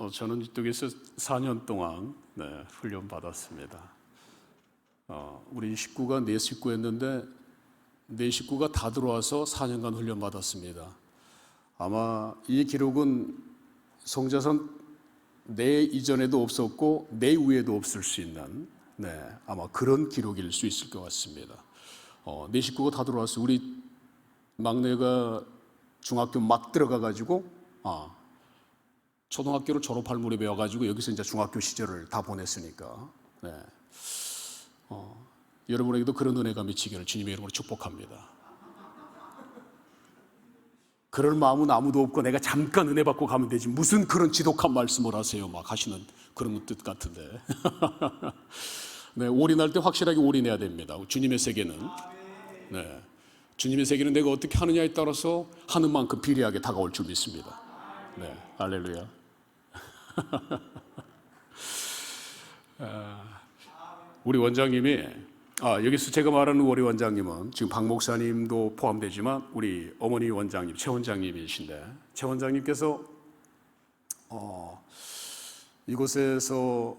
저는 이쪽에서 4년 동안 훈련 받았습니다. 우리 식구가 4식구였는데 4식구가 다 들어와서 4년간 훈련 받았습니다. 아마 이 기록은 송자선 내 이전에도 없었고 내 후에도 없을 수 있는 아마 그런 기록일 수 있을 것 같습니다. 4식구가 다 들어와서 우리 막내가 중학교 막 들어가가지고 초등학교를 졸업할 무렵에 와가지고 여기서 이제 중학교 시절을 다 보냈으니까 여러분에게도 그런 은혜가 미치기를 주님의 이름으로 축복합니다. 그럴 마음은 아무도 없고 내가 잠깐 은혜 받고 가면 되지 무슨 그런 지독한 말씀을 하세요 막 하시는 그런 뜻 같은데 올인할 때 확실하게 올인해야 됩니다. 주님의 세계는 주님의 세계는 내가 어떻게 하느냐에 따라서 하는 만큼 비례하게 다가올 줄 믿습니다. 할렐루야. 우리 원장님이 여기서 제가 말하는 우리 원장님은 지금 박 목사님도 포함되지만 우리 어머니 원장님 최 원장님이신데 최 원장님께서 이곳에서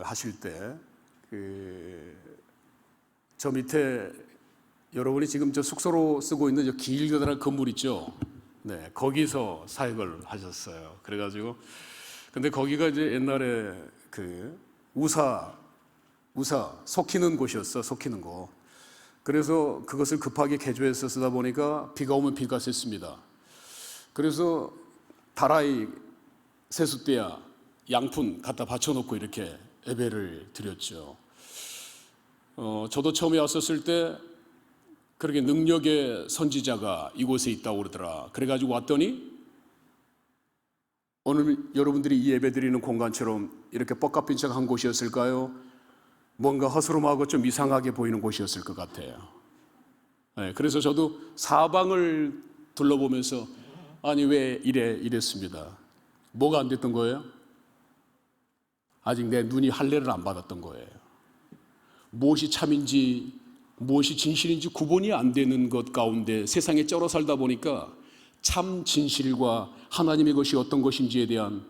하실 때 저 밑에 여러분이 지금 저 숙소로 쓰고 있는 저 길다란 건물 있죠? 거기서 사역을 하셨어요. 그래가지고 근데 거기가 이제 옛날에 우사 속히는 곳이었어. 속히는 곳. 그래서 그것을 급하게 개조해서 쓰다 보니까 비가 오면 비가 샜습니다. 그래서 다라이 세숫대야 양푼 갖다 받쳐놓고 이렇게 예배를 드렸죠. 저도 처음에 왔었을 때 그렇게 능력의 선지자가 이곳에 있다고 그러더라. 그래가지고 왔더니 오늘 여러분들이 이 예배 드리는 공간처럼 이렇게 뻑값빈척한 곳이었을까요? 뭔가 허스름하고 좀 이상하게 보이는 곳이었을 것 같아요. 그래서 저도 사방을 둘러보면서 아니 왜 이랬습니다. 뭐가 안 됐던 거예요? 아직 내 눈이 할례를 안 받았던 거예요. 무엇이 참인지 무엇이 진실인지 구분이 안 되는 것 가운데 세상에 쩔어 살다 보니까 참 진실과 하나님의 것이 어떤 것인지에 대한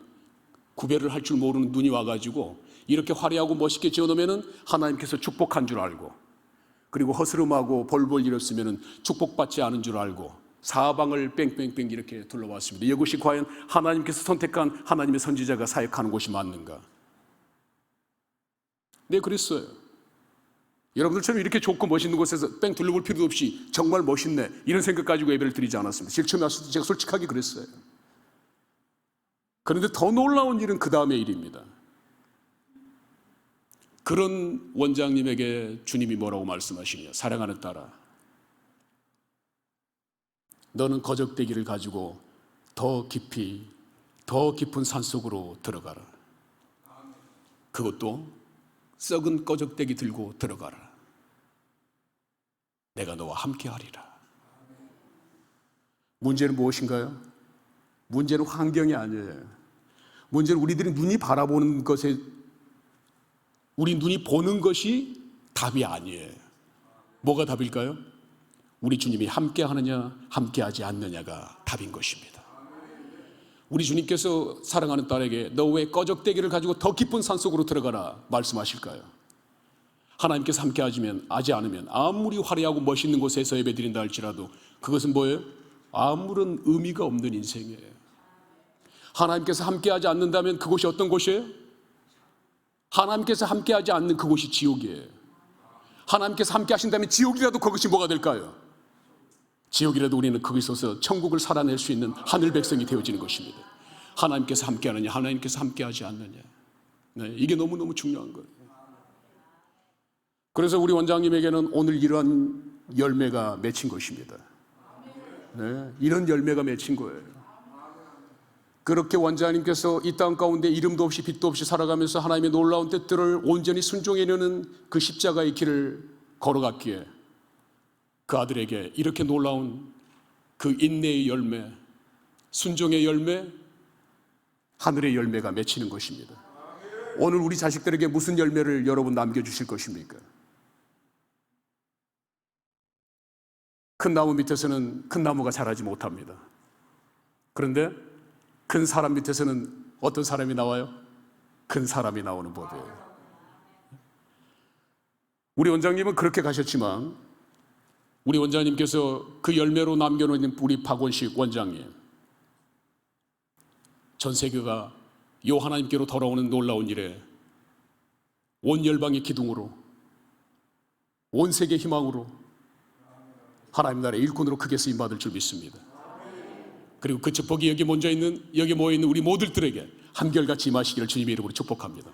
구별을 할 줄 모르는 눈이 와가지고 이렇게 화려하고 멋있게 지어놓으면 하나님께서 축복한 줄 알고 그리고 허스름하고 벌벌 일었으면 축복받지 않은 줄 알고 사방을 뺑뺑뺑 이렇게 둘러봤습니다. 이것이 과연 하나님께서 선택한 하나님의 선지자가 사역하는 곳이 맞는가? 네, 그랬어요. 여러분들처럼 이렇게 좋고 멋있는 곳에서 뺑 둘러볼 필요도 없이 정말 멋있네 이런 생각 가지고 예배를 드리지 않았습니다. 제일 처음에 왔을 때 제가 솔직하게 그랬어요. 그런데 더 놀라운 일은 그 다음의 일입니다. 그런 원장님에게 주님이 뭐라고 말씀하시냐? 사랑하는 딸아, 너는 거적대기를 가지고 더 깊이 더 깊은 산속으로 들어가라. 그것도 썩은 거적대기 들고 들어가라. 내가 너와 함께하리라. 문제는 무엇인가요? 문제는 환경이 아니에요. 문제는 우리들이 눈이 바라보는 것에 우리 눈이 보는 것이 답이 아니에요. 뭐가 답일까요? 우리 주님이 함께하느냐 함께하지 않느냐가 답인 것입니다. 우리 주님께서 사랑하는 딸에게 너 왜 거적대기를 가지고 더 깊은 산속으로 들어가라 말씀하실까요? 하나님께서 함께하지 않으면 아무리 화려하고 멋있는 곳에서 예배드린다 할지라도 그것은 뭐예요? 아무런 의미가 없는 인생이에요. 하나님께서 함께하지 않는다면 그곳이 어떤 곳이에요? 하나님께서 함께하지 않는 그곳이 지옥이에요. 하나님께서 함께하신다면 지옥이라도 그것이 뭐가 될까요? 지옥이라도 우리는 거기서서 천국을 살아낼 수 있는 하늘 백성이 되어지는 것입니다. 하나님께서 함께하느냐 하나님께서 함께하지 않느냐, 이게 너무너무 중요한 거예요. 그래서 우리 원장님에게는 오늘 이러한 열매가 맺힌 것입니다. 이런 열매가 맺힌 거예요. 그렇게 원장님께서 이 땅 가운데 이름도 없이 빛도 없이 살아가면서 하나님의 놀라운 뜻들을 온전히 순종하려는 그 십자가의 길을 걸어갔기에 그 아들에게 이렇게 놀라운 그 인내의 열매, 순종의 열매, 하늘의 열매가 맺히는 것입니다. 오늘 우리 자식들에게 무슨 열매를 여러분 남겨주실 것입니까? 큰 나무 밑에서는 큰 나무가 자라지 못합니다. 그런데 큰 사람 밑에서는 어떤 사람이 나와요? 큰 사람이 나오는 법이에요. 우리 원장님은 그렇게 가셨지만 우리 원장님께서 그 열매로 남겨놓은 우리 박원식 원장님, 전 세계가 요 하나님께로 돌아오는 놀라운 일에 온 열방의 기둥으로, 온 세계 희망으로 하나님 나라의 일꾼으로 크게 쓰임받을 줄 믿습니다. 그리고 그 축복이 여기 모여 있는 우리 모두들에게 한결같이 임하시기를 주님의 이름으로 축복합니다.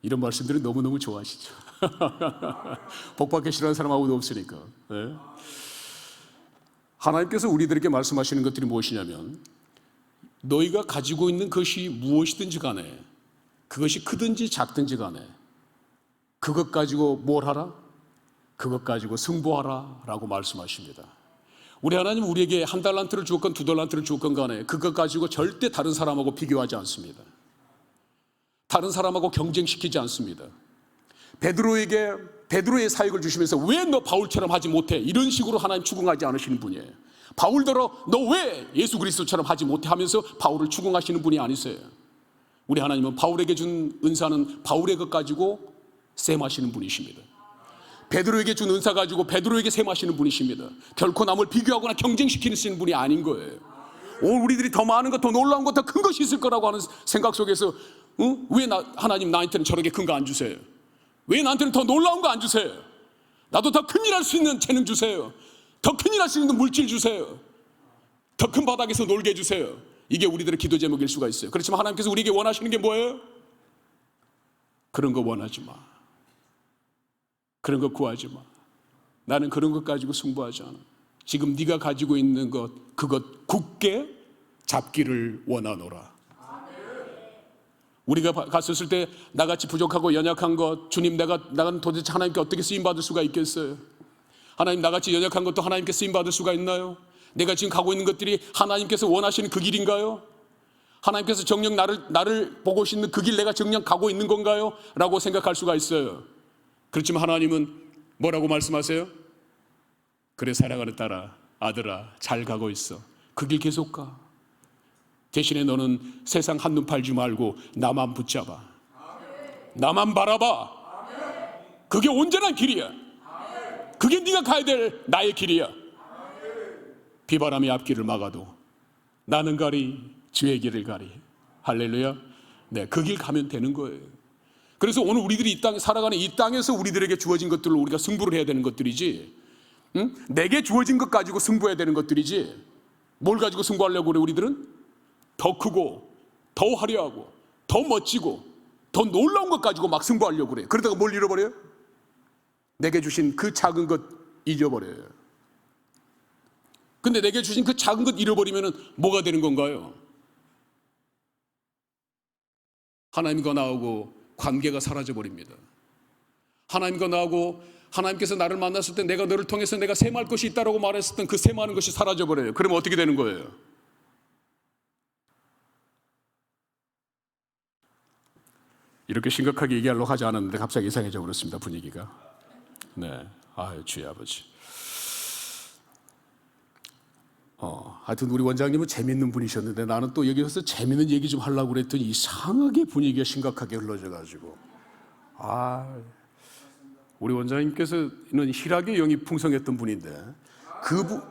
이런 말씀들은 너무너무 좋아하시죠. 복받기 싫어하는 사람 아무도 없으니까. 네. 하나님께서 우리들에게 말씀하시는 것들이 무엇이냐면, 너희가 가지고 있는 것이 무엇이든지 간에, 그것이 크든지 작든지 간에 그것 가지고 뭘 하라? 그것 가지고 승부하라 라고 말씀하십니다. 우리 하나님은 우리에게 한 달란트를 주었건 두 달란트를 주었건 간에 그것 가지고 절대 다른 사람하고 비교하지 않습니다. 다른 사람하고 경쟁시키지 않습니다. 베드로의 사역을 주시면서 왜 너 바울처럼 하지 못해? 이런 식으로 하나님 추궁하지 않으시는 분이에요. 바울더러 너 왜 예수 그리스도처럼 하지 못해? 하면서 바울을 추궁하시는 분이 아니세요. 우리 하나님은 바울에게 준 은사는 바울의 것 가지고 셈하시는 분이십니다. 베드로에게 준 은사 가지고 베드로에게 셈하시는 분이십니다. 결코 남을 비교하거나 경쟁시키는 분이 아닌 거예요. 오늘 우리들이 더 많은 것, 더 놀라운 것, 더 큰 것이 있을 거라고 하는 생각 속에서 왜 하나님 나한테는 저렇게 큰 거 안 주세요? 왜 나한테는 더 놀라운 거 안 주세요? 나도 더 큰일 할 수 있는 재능 주세요. 더 큰일 할 수 있는 물질 주세요. 더 큰 바닥에서 놀게 해주세요. 이게 우리들의 기도 제목일 수가 있어요. 그렇지만 하나님께서 우리에게 원하시는 게 뭐예요? 그런 거 원하지 마. 그런 거 구하지 마. 나는 그런 것 가지고 승부하지 않아. 지금 네가 가지고 있는 것, 그것 굳게 잡기를 원하노라. 우리가 갔었을 때 나같이 부족하고 연약한 것, 주님 나는 도대체 하나님께 어떻게 쓰임받을 수가 있겠어요? 하나님, 나같이 연약한 것도 하나님께 쓰임받을 수가 있나요? 내가 지금 가고 있는 것들이 하나님께서 원하시는 그 길인가요? 하나님께서 정녕 나를 보고 싶는 그 길 내가 정녕 가고 있는 건가요? 라고 생각할 수가 있어요. 그렇지만 하나님은 뭐라고 말씀하세요? 그래, 사랑하는 딸아, 아들아, 잘 가고 있어. 그 길 계속 가. 대신에 너는 세상 한눈 팔지 말고 나만 붙잡아. 나만 바라봐. 그게 온전한 길이야. 그게 네가 가야 될 나의 길이야. 비바람이 앞길을 막아도 나는 가리, 주의 길을 가리. 할렐루야. 네, 그 길 가면 되는 거예요. 그래서 오늘 우리들이 이 땅에 살아가는 이 땅에서 우리들에게 주어진 것들로 우리가 승부를 해야 되는 것들이지, 내게 주어진 것 가지고 승부해야 되는 것들이지, 뭘 가지고 승부하려고 그래? 우리들은 더 크고 더 화려하고 더 멋지고 더 놀라운 것 가지고 막 승부하려고 그래. 그러다가 뭘 잃어버려요? 내게 주신 그 작은 것 잊어버려요. 근데 내게 주신 그 작은 것 잃어버리면 뭐가 되는 건가요? 하나님과 나하고 관계가 사라져버립니다. 하나님과 나하고, 하나님께서 나를 만났을 때 내가 너를 통해서 내가 셈할 것이 있다라고 말했었던 그 셈하는 것이 사라져버려요. 그러면 어떻게 되는 거예요? 이렇게 심각하게 얘기하려고 하지 않았는데 갑자기 이상해져 버렸습니다, 분위기가. 네, 아유 주의 아버지. 하여튼 우리 원장님은 재밌는 분이셨는데 나는 또 여기서 재밌는 얘기 좀 하려고 그랬더니 이상하게 분위기가 심각하게 흘러져가지고, 우리 원장님께서는 희락의 영이 풍성했던 분인데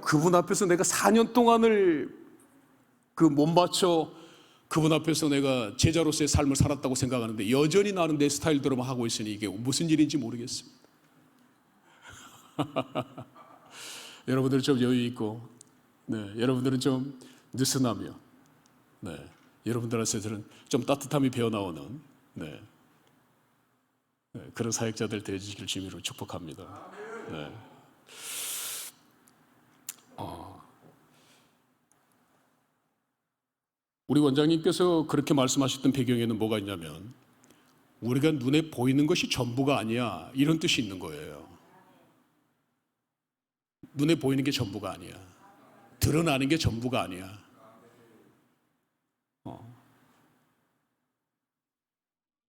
그분 앞에서 내가 4년 동안을 몸 바쳐 그분 앞에서 내가 제자로서의 삶을 살았다고 생각하는데 여전히 나는 내 스타일대로만 하고 있으니 이게 무슨 일인지 모르겠습니다. 여러분들 좀 여유 있고, 네, 여러분들은 좀 느슨하며, 네, 여러분들한테는 좀 따뜻함이 배어나오는, 네, 그런 사역자들 되시길 주님으로 축복합니다. 네. 우리 원장님께서 그렇게 말씀하셨던 배경에는 뭐가 있냐면, 우리가 눈에 보이는 것이 전부가 아니야, 이런 뜻이 있는 거예요. 눈에 보이는 게 전부가 아니야. 드러나는 게 전부가 아니야.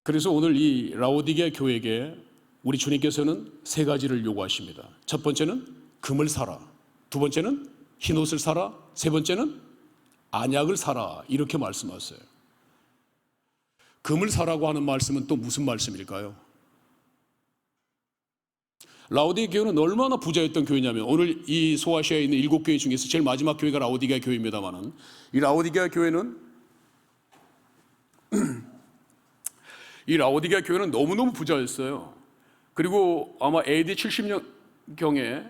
그래서 오늘 이 라오디게아 교회에게 우리 주님께서는 3가지를 요구하십니다. 첫 번째는 금을 사라, 두 번째는 흰옷을 사라, 세 번째는 안약을 사라 이렇게 말씀하세요. 금을 사라고 하는 말씀은 또 무슨 말씀일까요? 라오디게 교회는 얼마나 부자였던 교회냐면, 오늘 이 소아시아에 있는 7교회 중에서 제일 마지막 교회가 라오디게 교회입니다만은, 이 라오디게 교회는 너무너무 부자였어요. 그리고 아마 AD 70년경에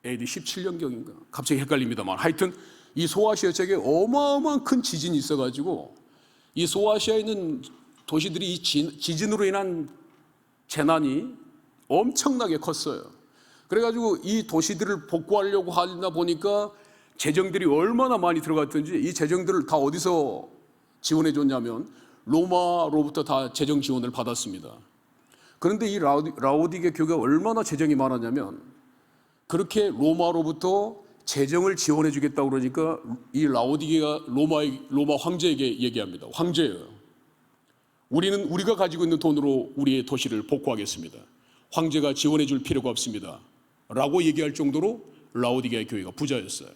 AD 17년경인가 갑자기 헷갈립니다만, 하여튼 이 소아시아 쪽에 어마어마한 큰 지진이 있어가지고 이 소아시아에 있는 도시들이 이 지진으로 인한 재난이 엄청나게 컸어요. 그래가지고 이 도시들을 복구하려고 하다 보니까 재정들이 얼마나 많이 들어갔든지 이 재정들을 다 어디서 지원해 줬냐면 로마로부터 다 재정 지원을 받았습니다. 그런데 이 라오디게 교회가 얼마나 재정이 많았냐면, 그렇게 로마로부터 재정을 지원해 주겠다고 그러니까 이 라오디게가 로마 황제에게 얘기합니다. 황제예요. 우리가 가지고 있는 돈으로 우리의 도시를 복구하겠습니다. 황제가 지원해 줄 필요가 없습니다. 라고 얘기할 정도로 라오디게 교회가 부자였어요.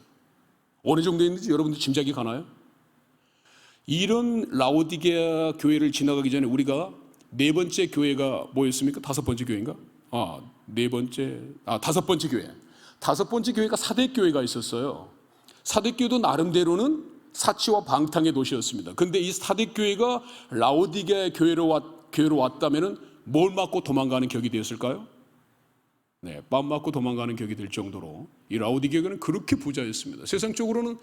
어느 정도 있는지 여러분들 짐작이 가나요? 이런 라오디게 교회를 지나가기 전에 우리가 네 번째 교회가 뭐였습니까? 다섯 번째 교회인가? 다섯 번째 교회. 다섯 번째 교회가 사대교회가 있었어요. 사대교회도 나름대로는 사치와 방탕의 도시였습니다. 그런데 이 사대교회가 라오디게 교회로 왔다면 뭘 맞고 도망가는 격이 되었을까요? 네, 빰 맞고 도망가는 격이 될 정도로 이 라오디게 교회는 그렇게 부자였습니다. 세상적으로는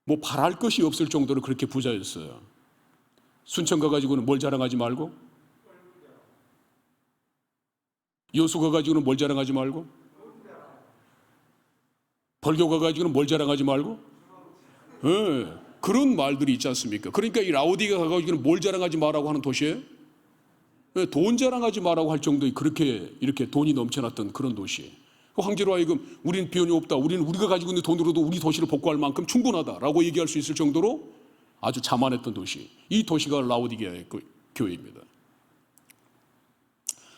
뭐 바랄 것이 없을 정도로 그렇게 부자였어요. 순천 가가지고는 뭘 자랑하지 말고, 여수 가가지고는 뭘 자랑하지 말고, 벌교 가가지고는 뭘 자랑하지 말고, 그런 말들이 있지 않습니까? 그러니까 이 라오디게 가가지고는 뭘 자랑하지 마라고 하는 도시예요? 돈 자랑하지 마라고 할 정도의 그렇게 이렇게 돈이 넘쳐났던 그런 도시. 황제로 하여금 우리는 비용이 없다, 우리가 가지고 있는 돈으로도 우리 도시를 복구할 만큼 충분하다라고 얘기할 수 있을 정도로 아주 자만했던 도시, 이 도시가 라오디게 교회입니다.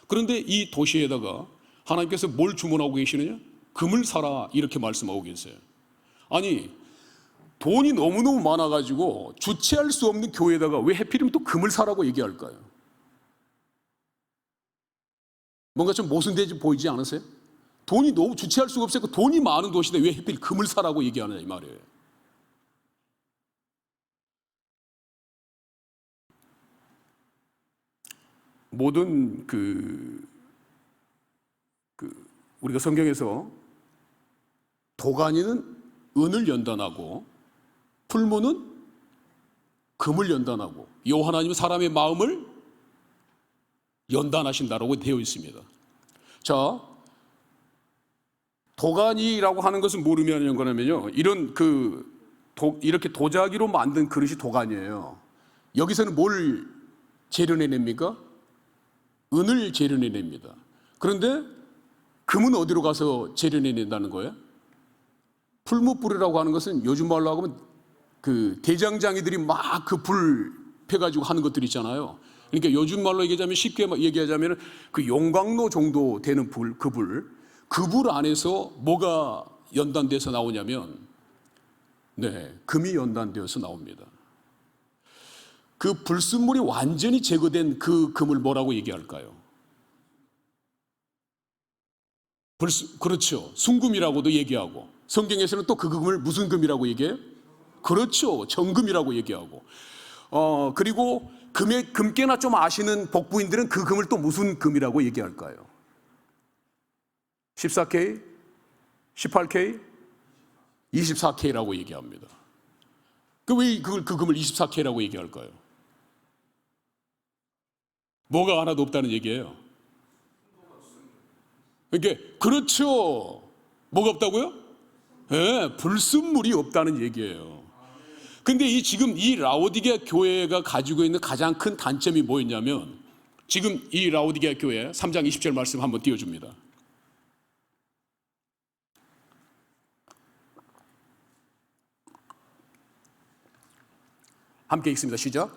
그런데 이 도시에다가 하나님께서 뭘 주문하고 계시느냐? 금을 사라 이렇게 말씀하고 계세요. 아니, 돈이 너무너무 많아가지고 주체할 수 없는 교회에다가 왜 하필이면 또 금을 사라고 얘기할까요? 뭔가 좀 모순되지 보이지 않으세요? 돈이 너무 주체할 수가 없으니까 돈이 많은 도시인데 왜 하필 금을 사라고 얘기하느냐 이 말이에요. 모든 우리가 성경에서 도가니는 은을 연단하고 풀무는 금을 연단하고 여호와 하나님은 사람의 마음을 연단하신다라고 되어 있습니다. 자, 도가니라고 하는 것은 뭘 의미하는 거냐면요, 이렇게 도자기로 만든 그릇이 도가니예요. 여기서는 뭘 재련해냅니까? 은을 재련해냅니다. 그런데 금은 어디로 가서 재련해낸다는 거예요? 풀무불이라고 하는 것은 요즘 말로 하면 그 대장장이들이 막 그 불 펴가지고 하는 것들 있잖아요. 그러니까 요즘 말로 얘기하자면, 쉽게 얘기하자면 그 용광로 정도 되는 그 불 안에서 뭐가 연단돼서 나오냐면, 금이 연단되어서 나옵니다. 그 불순물이 완전히 제거된 그 금을 뭐라고 얘기할까요? 그렇죠. 순금이라고도 얘기하고, 성경에서는 또 그 금을 무슨 금이라고 얘기해요? 그렇죠. 정금이라고 얘기하고, 그리고 금깨나 좀 아시는 복부인들은 그 금을 또 무슨 금이라고 얘기할까요? 14K, 18K, 24K라고 얘기합니다. 왜 그 금을 24K라고 얘기할까요? 뭐가 하나도 없다는 얘기예요. 그러니까 그렇죠. 뭐가 없다고요? 불순물이 없다는 얘기예요. 근데 지금 이 라오디게 교회가 가지고 있는 가장 큰 단점이 뭐였냐면, 지금 이 라오디게 교회 3장 20절 말씀 한번 띄워줍니다. 함께 읽습니다. 시작.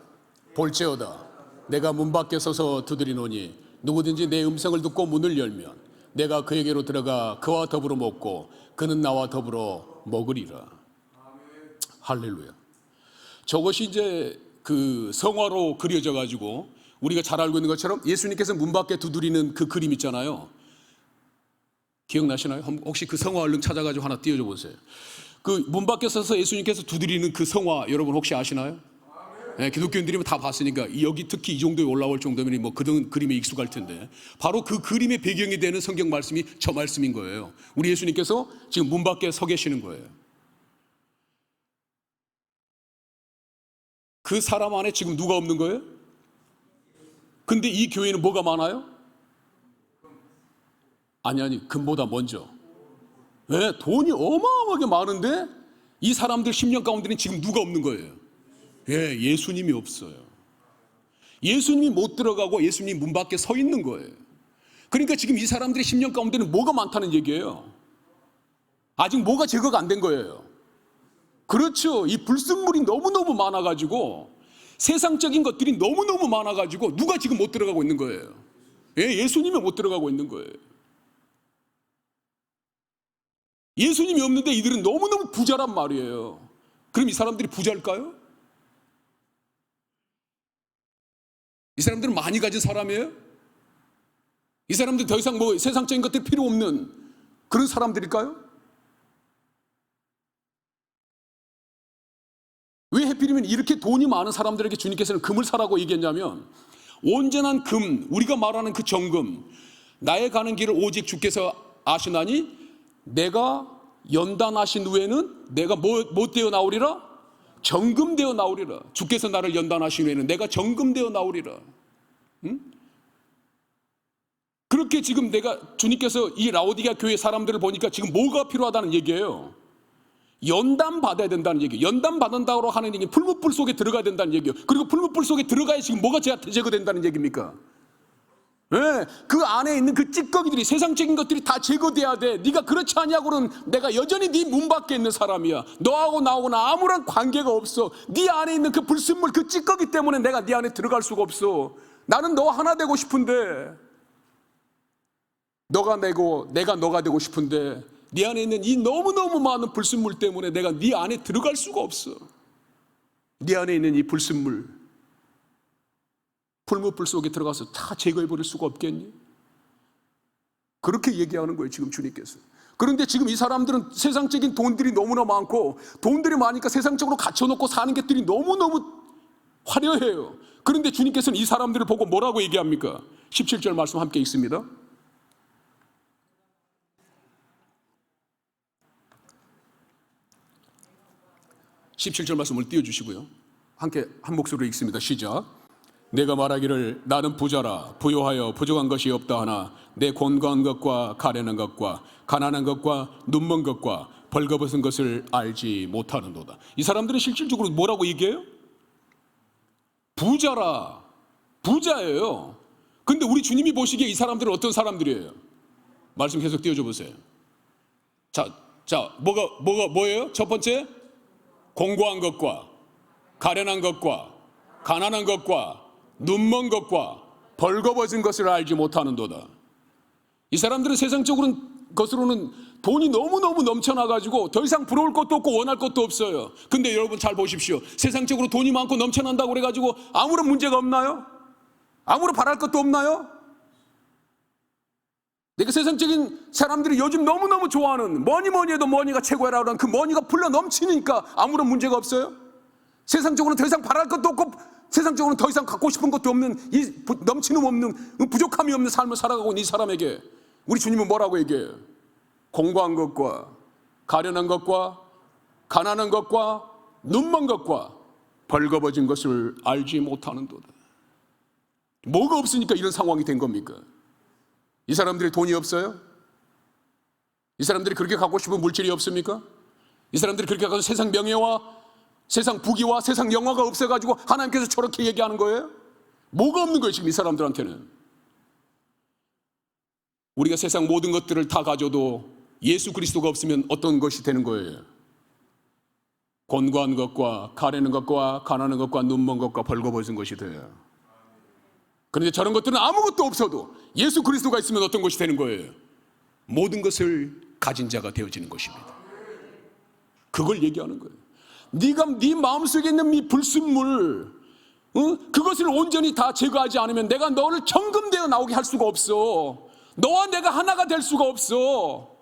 볼지어다 내가 문 밖에 서서 두드리노니 누구든지 내 음성을 듣고 문을 열면 내가 그에게로 들어가 그와 더불어 먹고 그는 나와 더불어 먹으리라. 할렐루야. 저것이 이제 그 성화로 그려져 가지고 우리가 잘 알고 있는 것처럼 예수님께서 문 밖에 두드리는 그 그림 있잖아요. 기억나시나요? 혹시 그 성화 얼른 찾아가지고 하나 띄워줘 보세요. 그 문 밖에 서서 예수님께서 두드리는 그 성화 여러분 혹시 아시나요? 네, 기독교인들이 다 봤으니까 여기 특히 이 정도에 올라올 정도면 뭐 그런 그림에 익숙할 텐데 바로 그 그림의 배경이 되는 성경 말씀이 저 말씀인 거예요. 우리 예수님께서 지금 문 밖에 서 계시는 거예요. 그 사람 안에 지금 누가 없는 거예요? 근데 이 교회는 뭐가 많아요? 아니 금보다 먼저. 네, 돈이 어마어마하게 많은데 이 사람들 10년 가운데는 지금 누가 없는 거예요? 예, 예수님이 없어요. 예수님이 못 들어가고 예수님 문 밖에 서 있는 거예요. 그러니까 지금 이 사람들이 10년 가운데는 뭐가 많다는 얘기예요. 아직 뭐가 제거가 안 된 거예요. 그렇죠. 이 불순물이 너무너무 많아가지고 세상적인 것들이 너무너무 많아가지고 누가 지금 못 들어가고 있는 거예요? 예, 예수님이 못 들어가고 있는 거예요. 예수님이 없는데 이들은 너무너무 부자란 말이에요. 그럼 이 사람들이 부자일까요? 이 사람들은 많이 가진 사람이에요? 이 사람들은 더 이상 뭐 세상적인 것들 필요 없는 그런 사람들일까요? 왜 하필이면 이렇게 돈이 많은 사람들에게 주님께서는 금을 사라고 얘기했냐면 온전한 금, 우리가 말하는 그 정금, 나의 가는 길을 오직 주께서 아시나니 내가 연단하신 후에는 내가 뭐 되어 나오리라? 정금되어 나오리라. 주께서 나를 연단하신 후에는 내가 정금되어 나오리라. 응? 그렇게 지금 내가 주님께서 이 라오디게아 교회 사람들을 보니까 지금 뭐가 필요하다는 얘기예요? 연단 받아야 된다는 얘기예요. 연단 받는다고 하는 얘기는 풀무불 속에 들어가야 된다는 얘기예요. 그리고 풀무불 속에 들어가야 지금 뭐가 제거된다는 얘기입니까? 네, 그 안에 있는 그 찌꺼기들이 세상적인 것들이 다 제거돼야 돼. 네가 그렇지 않냐고는 내가 여전히 네 문 밖에 있는 사람이야. 너하고 나하고는 아무런 관계가 없어. 네 안에 있는 그 불순물 그 찌꺼기 때문에 내가 네 안에 들어갈 수가 없어. 나는 너와 하나 되고 싶은데 너가 내가 너가 되고 싶은데 네 안에 있는 이 너무너무 많은 불순물 때문에 내가 네 안에 들어갈 수가 없어. 네 안에 있는 이 불순물 풀무불 속에 들어가서 다 제거해버릴 수가 없겠니? 그렇게 얘기하는 거예요 지금 주님께서. 그런데 지금 이 사람들은 세상적인 돈들이 너무나 많고 돈들이 많으니까 세상적으로 갖춰놓고 사는 것들이 너무너무 화려해요. 그런데 주님께서는 이 사람들을 보고 뭐라고 얘기합니까? 17절 말씀 함께 읽습니다. (17절) 말씀을 띄워주시고요. 함께 한 목소리로 읽습니다. 시작. 내가 말하기를 나는 부자라 부요하여 부족한 것이 없다 하나 내 곤고한 것과 가련한 것과 가난한 것과 눈먼 것과 벌거벗은 것을 알지 못하는도다. 이 사람들은 실질적으로 뭐라고 얘기해요? 부자라, 부자예요. 근데 우리 주님이 보시기에 이 사람들은 어떤 사람들이에요? 말씀 계속 띄워줘 보세요. 자, 뭐예요? 첫 번째, 공고한 것과 가련한 것과 가난한 것과 눈먼 것과 벌거벗은 것을 알지 못하는도다. 이 사람들은 세상적으로는 것으로는 돈이 너무너무 넘쳐나가지고 더 이상 부러울 것도 없고 원할 것도 없어요. 근데 여러분 잘 보십시오. 세상적으로 돈이 많고 넘쳐난다고 그래가지고 아무런 문제가 없나요? 아무런 바랄 것도 없나요? 내가 세상적인 사람들이 요즘 너무너무 좋아하는 뭐니 해도 머니가 최고라고 하는 그 머니가 불러 넘치니까 아무런 문제가 없어요? 세상적으로는 더 이상 바랄 것도 없고 세상적으로는 더 이상 갖고 싶은 것도 없는 이 넘치는 없는 부족함이 없는 삶을 살아가고 있는 이 사람에게 우리 주님은 뭐라고 얘기해요? 공고한 것과 가련한 것과 가난한 것과 눈먼 것과 벌거벗은 것을 알지 못하는도다. 뭐가 없으니까 이런 상황이 된 겁니까? 이 사람들이 돈이 없어요? 이 사람들이 그렇게 갖고 싶은 물질이 없습니까? 이 사람들이 그렇게 갖고 세상 명예와 세상 부귀와 세상 영화가 없어가지고 하나님께서 저렇게 얘기하는 거예요? 뭐가 없는 거예요 지금 이 사람들한테는? 우리가 세상 모든 것들을 다 가져도 예수 그리스도가 없으면 어떤 것이 되는 거예요? 곤고한 것과 가려는 것과 가난한 것과 눈먼 것과 벌거벗은 것이 돼요. 그런데 저런 것들은 아무것도 없어도 예수 그리스도가 있으면 어떤 것이 되는 거예요? 모든 것을 가진 자가 되어지는 것입니다. 그걸 얘기하는 거예요. 네가 네 마음속에 있는 이 불순물, 그것을 온전히 다 제거하지 않으면 내가 너를 정금되어 나오게 할 수가 없어. 너와 내가 하나가 될 수가 없어.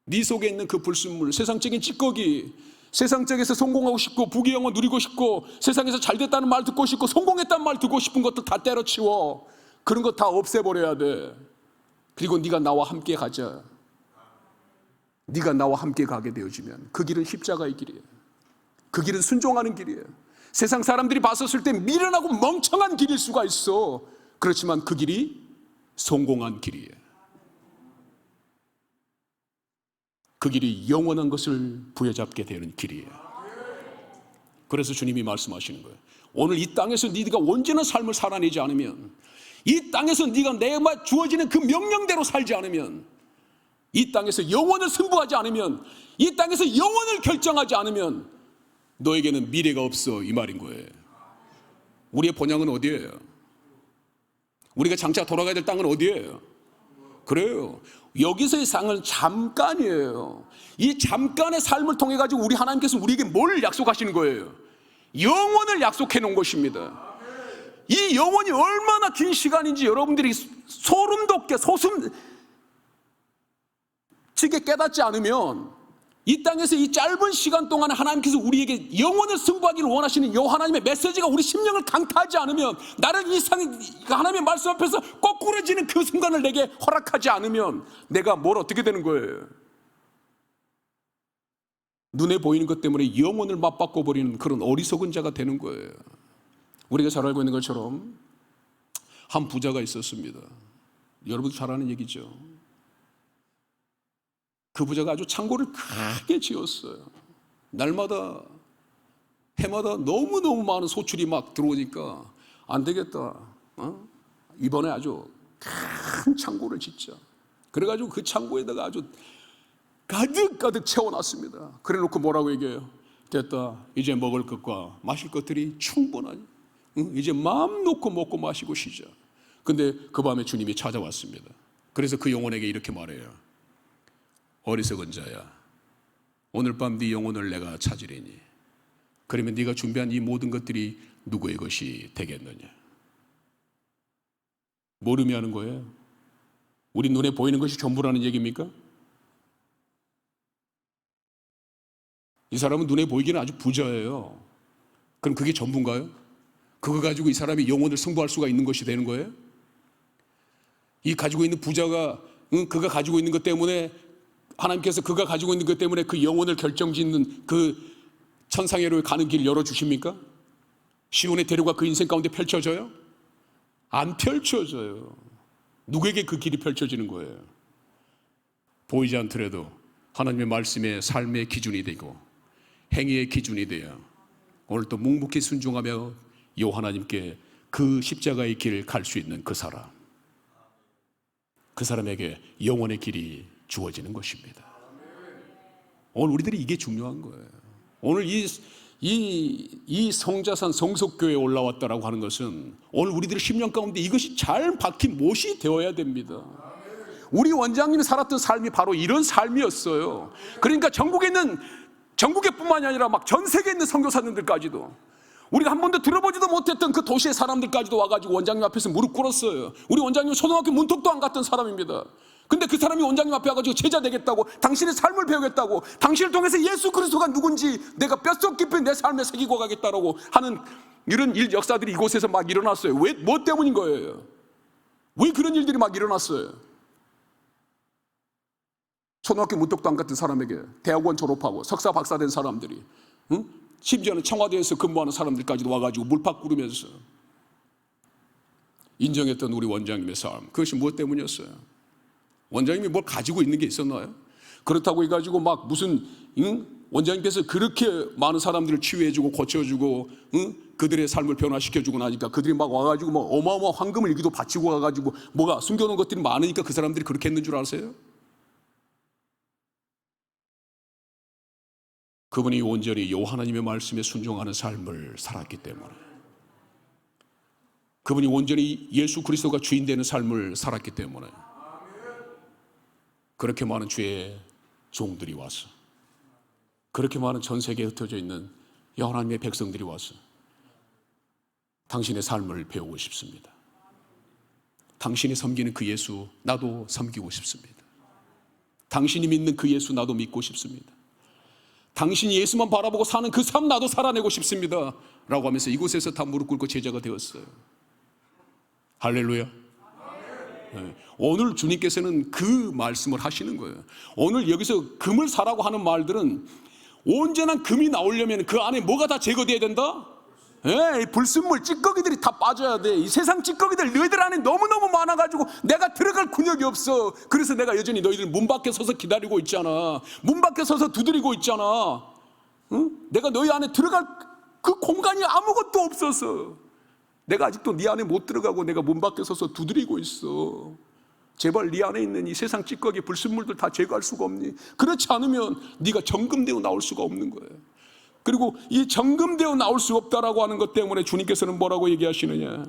네 속에 있는 그 불순물, 세상적인 찌꺼기, 세상적에서 성공하고 싶고 부귀영화 누리고 싶고 세상에서 잘됐다는 말 듣고 싶고 성공했다는 말 듣고 싶은 것들 다 때려치워. 그런 거 다 없애버려야 돼. 그리고 네가 나와 함께 가자. 네가 나와 함께 가게 되어지면 그 길은 십자가의 길이에요. 그 길은 순종하는 길이에요. 세상 사람들이 봤었을 때 미련하고 멍청한 길일 수가 있어. 그렇지만 그 길이 성공한 길이에요. 그 길이 영원한 것을 부여잡게 되는 길이에요. 그래서 주님이 말씀하시는 거예요. 오늘 이 땅에서 네가 온전한 삶을 살아내지 않으면, 이 땅에서 네가 내가 주어지는 그 명령대로 살지 않으면, 이 땅에서 영원을 승부하지 않으면, 이 땅에서 영원을 결정하지 않으면 너에게는 미래가 없어, 이 말인 거예요. 우리의 본향은 어디예요? 우리가 장차 돌아가야 될 땅은 어디예요? 그래요. 여기서의 상은 잠깐이에요. 이 잠깐의 삶을 통해 가지고 우리 하나님께서 우리에게 뭘 약속하시는 거예요? 영원을 약속해 놓은 것입니다. 이 영원이 얼마나 긴 시간인지 여러분들이 소름 돋게 소숨 지게 깨닫지 않으면, 이 땅에서 이 짧은 시간 동안 하나님께서 우리에게 영원을 승부하기를 원하시는 이 하나님의 메시지가 우리 심령을 강타하지 않으면, 나를 하나님의 말씀 앞에서 거꾸러지는 그 순간을 내게 허락하지 않으면 내가 뭘 어떻게 되는 거예요? 눈에 보이는 것 때문에 영혼을 맞바꿔 버리는 그런 어리석은 자가 되는 거예요. 우리가 잘 알고 있는 것처럼 한 부자가 있었습니다. 여러분도 잘 아는 얘기죠. 그 부자가 아주 창고를 크게 지었어요. 날마다 해마다 너무너무 많은 소출이 막 들어오니까 안 되겠다, 이번에 아주 큰 창고를 짓자. 그래가지고 그 창고에다가 아주 가득가득 채워놨습니다. 그래 놓고 뭐라고 얘기해요? 됐다, 이제 먹을 것과 마실 것들이 충분하니 이제 마음 놓고 먹고 마시고 쉬자. 근데 그 밤에 주님이 찾아왔습니다. 그래서 그 영혼에게 이렇게 말해요. 어리석은 자야, 오늘 밤 네 영혼을 내가 찾으리니 그러면 네가 준비한 이 모든 것들이 누구의 것이 되겠느냐? 뭘 의미하는 거예요? 우리 눈에 보이는 것이 전부라는 얘기입니까? 이 사람은 눈에 보이기는 아주 부자예요. 그럼 그게 전부인가요? 그거 가지고 이 사람이 영혼을 승부할 수가 있는 것이 되는 거예요? 이 가지고 있는 부자가 그가 가지고 있는 것 때문에 하나님께서 그가 가지고 있는 것 때문에 그 영혼을 결정짓는 그 천상회로에 가는 길 열어주십니까? 시온의 대로가 그 인생 가운데 펼쳐져요? 안 펼쳐져요. 누구에게 그 길이 펼쳐지는 거예요? 보이지 않더라도 하나님의 말씀의 삶의 기준이 되고 행위의 기준이 되어 오늘 또 묵묵히 순종하며 요 하나님께 그 십자가의 길을 갈 수 있는 그 사람, 그 사람에게 영원의 길이 주어지는 것입니다. 오늘 우리들이 이게 중요한 거예요. 오늘 이 성자산 성속교회에 올라왔다라고 하는 것은 오늘 우리들의 심령 가운데 이것이 잘 박힌 못이 되어야 됩니다. 우리 원장님이 살았던 삶이 바로 이런 삶이었어요. 그러니까 전국에 뿐만이 아니라 막 전 세계에 있는 선교사님들까지도, 우리가 한 번도 들어보지도 못했던 그 도시의 사람들까지도 와가지고 원장님 앞에서 무릎 꿇었어요. 우리 원장님은 초등학교 문턱도 안 갔던 사람입니다. 근데 그 사람이 원장님 앞에 와가지고 제자 되겠다고, 당신의 삶을 배우겠다고, 당신을 통해서 예수 그리스도가 누군지 내가 뼛속 깊이 내 삶에 새기고 가겠다라고 하는 이런 역사들이 이곳에서 막 일어났어요. 왜? 뭐 때문인 거예요? 왜 그런 일들이 막 일어났어요? 초등학교 문턱도 안 갔던 사람에게 대학원 졸업하고 석사 박사 된 사람들이, 심지어는 청와대에서 근무하는 사람들까지도 와가지고 물팍 구르면서 인정했던 우리 원장님의 삶, 그것이 무엇 때문이었어요? 원장님이 뭘 가지고 있는 게 있었나요? 그렇다고 해가지고 막 무슨 원장님께서 그렇게 많은 사람들을 치유해주고 고쳐주고 그들의 삶을 변화시켜주고 나니까 그들이 막 와가지고 뭐 어마어마한 황금을 일기도 바치고 가가지고 뭐가 숨겨놓은 것들이 많으니까 그 사람들이 그렇게 했는 줄 아세요? 그분이 온전히 요 하나님의 말씀에 순종하는 삶을 살았기 때문에, 그분이 온전히 예수 그리스도가 주인 되는 삶을 살았기 때문에 그렇게 많은 주의 종들이 와서, 그렇게 많은 전 세계에 흩어져 있는 하나님의 백성들이 와서 당신의 삶을 배우고 싶습니다. 당신이 섬기는 그 예수 나도 섬기고 싶습니다. 당신이 믿는 그 예수 나도 믿고 싶습니다. 당신이 예수만 바라보고 사는 그 삶 나도 살아내고 싶습니다 라고 하면서 이곳에서 다 무릎 꿇고 제자가 되었어요. 할렐루야. 네. 오늘 주님께서는 그 말씀을 하시는 거예요. 오늘 여기서 금을 사라고 하는 말들은 온전한 금이 나오려면 그 안에 뭐가 다 제거돼야 된다? 예, 불순물, 찌꺼기들이 다 빠져야 돼. 이 세상 찌꺼기들 너희들 안에 너무너무 많아가지고 내가 들어갈 근육이 없어. 그래서 내가 여전히 너희들 문 밖에 서서 기다리고 있잖아. 문 밖에 서서 두드리고 있잖아. 응? 내가 너희 안에 들어갈 그 공간이 아무것도 없어서 내가 아직도 네 안에 못 들어가고 내가 문 밖에 서서 두드리고 있어. 제발 네 안에 있는 이 세상 찌꺼기 불순물들 다 제거할 수가 없니? 그렇지 않으면 네가 정금되어 나올 수가 없는 거예요. 그리고 이 정금되어 나올 수 없다라고 하는 것 때문에 주님께서는 뭐라고 얘기하시느냐?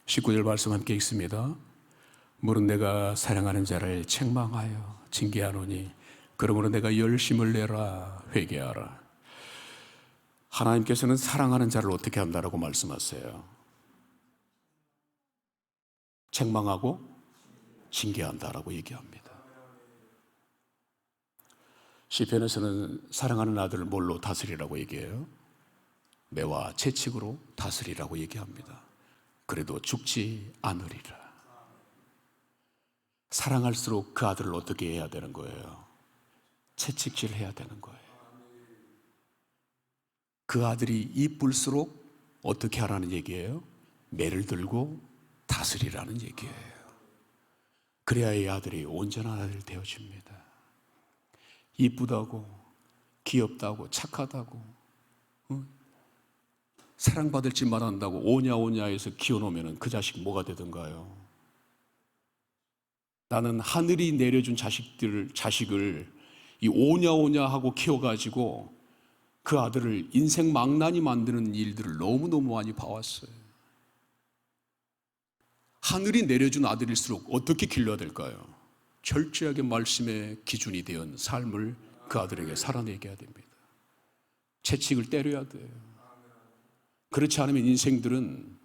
(19절) 말씀 함께 읽습니다. 물은 내가 사랑하는 자를 책망하여 징계하노니 그러므로 내가 열심을 내라 회개하라. 하나님께서는 사랑하는 자를 어떻게 한다라고 말씀하세요? 책망하고 징계한다라고 얘기합니다. 시편에서는 사랑하는 아들을 뭘로 다스리라고 얘기해요? 매와 채찍으로 다스리라고 얘기합니다. 그래도 죽지 않으리라. 사랑할수록 그 아들을 어떻게 해야 되는 거예요? 채찍질 해야 되는 거예요. 그 아들이 이쁠수록 어떻게 하라는 얘기예요? 매를 들고 다스리라는 얘기예요. 그래야 이 아들이 온전한 아들 되어집니다. 이쁘다고, 귀엽다고, 착하다고, 사랑받을 짓만 한다고 오냐 해서 키워놓으면 그 자식 뭐가 되든가요? 나는 하늘이 내려준 자식을 이 오냐 하고 키워가지고 그 아들을 인생 망나니 만드는 일들을 너무너무 많이 봐왔어요. 하늘이 내려준 아들일수록 어떻게 길러야 될까요? 철저하게 말씀의 기준이 된 삶을 그 아들에게 살아내게 해야 됩니다. 채찍을 때려야 돼요. 그렇지 않으면 인생들은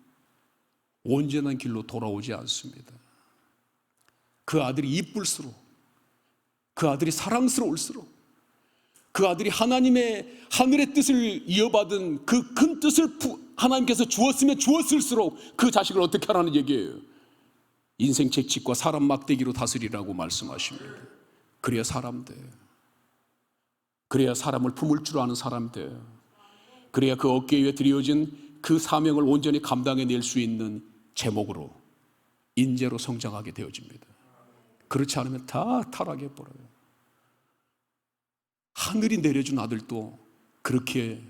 온전한 길로 돌아오지 않습니다. 그 아들이 이쁠수록, 그 아들이 사랑스러울수록, 그 아들이 하나님의 하늘의 뜻을 이어받은 그 큰 뜻을 하나님께서 주었으면 주었을수록 그 자식을 어떻게 하라는 얘기예요? 인생 채찍과 사람 막대기로 다스리라고 말씀하십니다. 그래야 사람 돼요. 그래야 사람을 품을 줄 아는 사람 돼요. 그래야 그 어깨 위에 드려진 그 사명을 온전히 감당해낼 수 있는 제목으로, 인재로 성장하게 되어집니다. 그렇지 않으면 다 타락해버려요. 하늘이 내려준 아들도 그렇게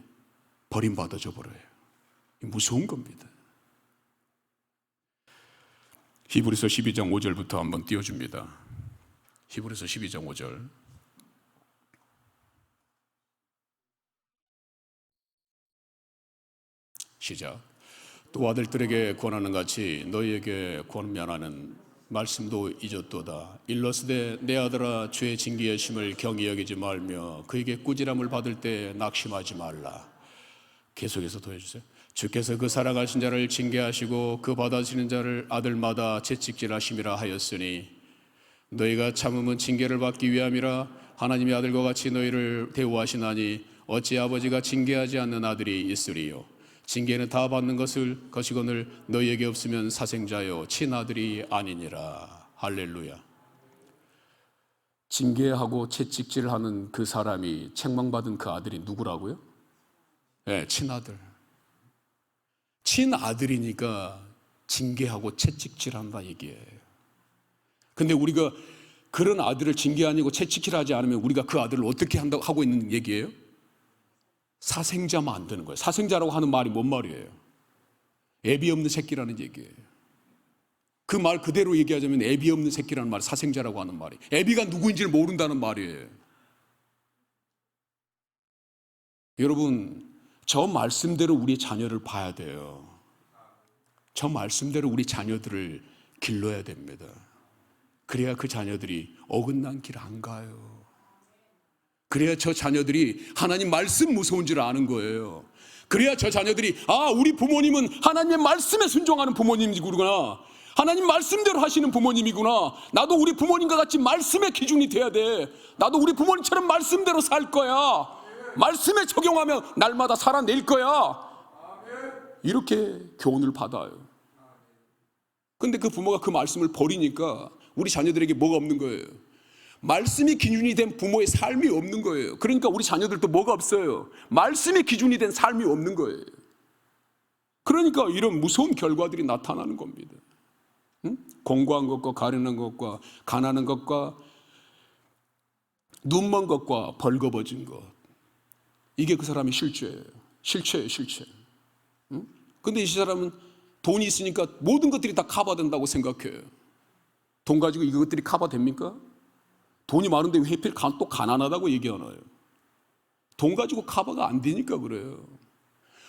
버림받아져 버려요. 무서운 겁니다. 히브리서 12장 5절부터 한번 띄워줍니다. 히브리서 12장 5절. 시작. 또 아들들에게 권하는 같이 너희에게 권면하는 말씀도 잊었도다. 일러스되 내 아들아 죄의 징계의 심을 경히 여기지 말며 그에게 꾸지람을 받을 때 낙심하지 말라. 계속해서 더 해주세요. 주께서 그 사랑하신 자를 징계하시고 그 받아시는 자를 아들마다 채찍질하심이라 하였으니 너희가 참음은 징계를 받기 위함이라. 하나님의 아들과 같이 너희를 대우하시나니 어찌 아버지가 징계하지 않는 아들이 있으리요. 징계는 다 받는 것이거늘 너희에게 없으면 사생자요 친아들이 아니니라. 할렐루야. 징계하고 채찍질하는 그 사람이 책망받은 그 아들이 누구라고요? 네, 친아들. 친아들이니까 징계하고 채찍질한다 얘기예요. 근데 우리가 그런 아들을 징계하고 채찍질 하지 않으면 우리가 그 아들을 어떻게 한다고 하고 있는 얘기예요? 사생자 만드는 거예요. 사생자라고 하는 말이 뭔 말이에요? 애비 없는 새끼라는 얘기예요. 그 말 그대로 얘기하자면 애비 없는 새끼라는 말, 사생자라고 하는 말이, 애비가 누구인지를 모른다는 말이에요. 여러분, 저 말씀대로 우리 자녀를 봐야 돼요. 저 말씀대로 우리 자녀들을 길러야 됩니다. 그래야 그 자녀들이 어긋난 길 안 가요. 그래야 저 자녀들이 하나님 말씀 무서운 줄 아는 거예요. 그래야 저 자녀들이 우리 부모님은 하나님의 말씀에 순종하는 부모님이구나, 하나님 말씀대로 하시는 부모님이구나, 나도 우리 부모님과 같이 말씀의 기준이 돼야 돼, 나도 우리 부모님처럼 말씀대로 살 거야, 말씀에 적용하면 날마다 살아낼 거야, 이렇게 교훈을 받아요. 근데 그 부모가 그 말씀을 버리니까 우리 자녀들에게 뭐가 없는 거예요? 말씀이 기준이 된 부모의 삶이 없는 거예요. 그러니까 우리 자녀들도 뭐가 없어요? 말씀이 기준이 된 삶이 없는 거예요. 그러니까 이런 무서운 결과들이 나타나는 겁니다. 공고한 것과 가련한 것과 가난한 것과 눈먼 것과 벌거벗은 것, 이게 그 사람의 실죄예요. 실체. 근데 이 사람은 돈이 있으니까 모든 것들이 다 커버된다고 생각해요. 돈 가지고 이것들이 커버됩니까? 돈이 많은데 왜 하필 또 가난하다고 얘기하나요? 돈 가지고 커버가 안 되니까 그래요.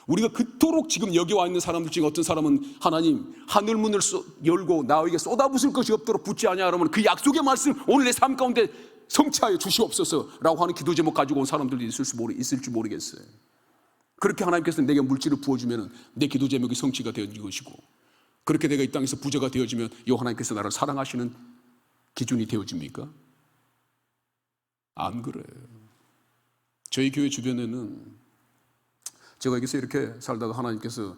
우리가 그토록 지금 여기 와 있는 사람들 중에 어떤 사람은 하나님 하늘문을 열고 나에게 쏟아부을 것이 없도록 붙지 않냐 그러면 그 약속의 말씀 오늘 내 삶 가운데 성취하여 주시옵소서라고 하는 기도 제목 가지고 온 사람들도 있을지 모르겠어요. 그렇게 하나님께서 내게 물질을 부어주면 내 기도 제목이 성취가 되어질 것이고, 그렇게 내가 이 땅에서 부자가 되어지면 이 하나님께서 나를 사랑하시는 기준이 되어집니까? 안 그래요. 저희 교회 주변에는 제가 여기서 이렇게 살다가 하나님께서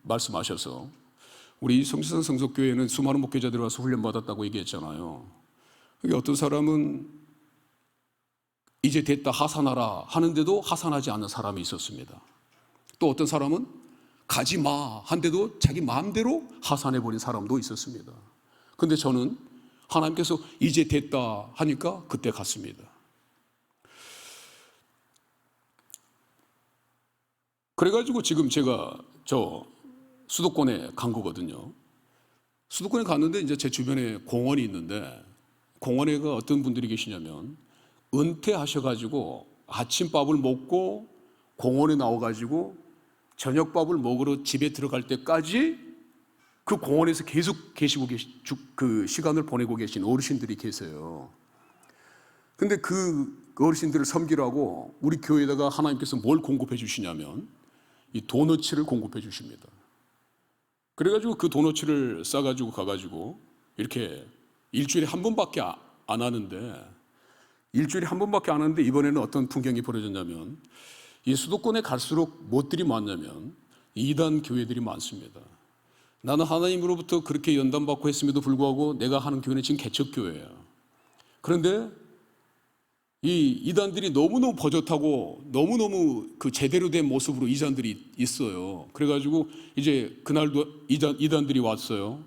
말씀하셔서 우리 성지산 성속교회는 수많은 목회자들이 와서 훈련받았다고 얘기했잖아요. 여기 어떤 사람은 이제 됐다 하산하라 하는데도 하산하지 않는 사람이 있었습니다. 또 어떤 사람은 가지 마 한데도 자기 마음대로 하산해버린 사람도 있었습니다. 근데 저는 하나님께서 이제 됐다 하니까 그때 갔습니다. 그래가지고 지금 제가 수도권에 간 거거든요. 수도권에 갔는데 이제 제 주변에 공원이 있는데, 공원에가 어떤 분들이 계시냐면 은퇴하셔가지고 아침밥을 먹고 공원에 나와가지고 저녁밥을 먹으러 집에 들어갈 때까지 그 공원에서 계속 그 시간을 보내고 계신 어르신들이 계세요. 근데 그 어르신들을 섬기라고 우리 교회에다가 하나님께서 뭘 공급해 주시냐면 이 도너츠를 공급해 주십니다. 그래가지고 그 도너츠를 싸가지고 가가지고 이렇게 일주일에 한 번밖에 안 하는데, 이번에는 어떤 풍경이 벌어졌냐면 이 수도권에 갈수록 무엇들이 많냐면 이단 교회들이 많습니다. 나는 하나님으로부터 그렇게 연단받고 했음에도 불구하고 내가 하는 교회는 지금 개척교회예요. 그런데 이 이단들이 너무너무 버젓하고 너무너무 그 제대로 된 모습으로 이단들이 있어요. 그래가지고 이제 그날도 이단들이 왔어요.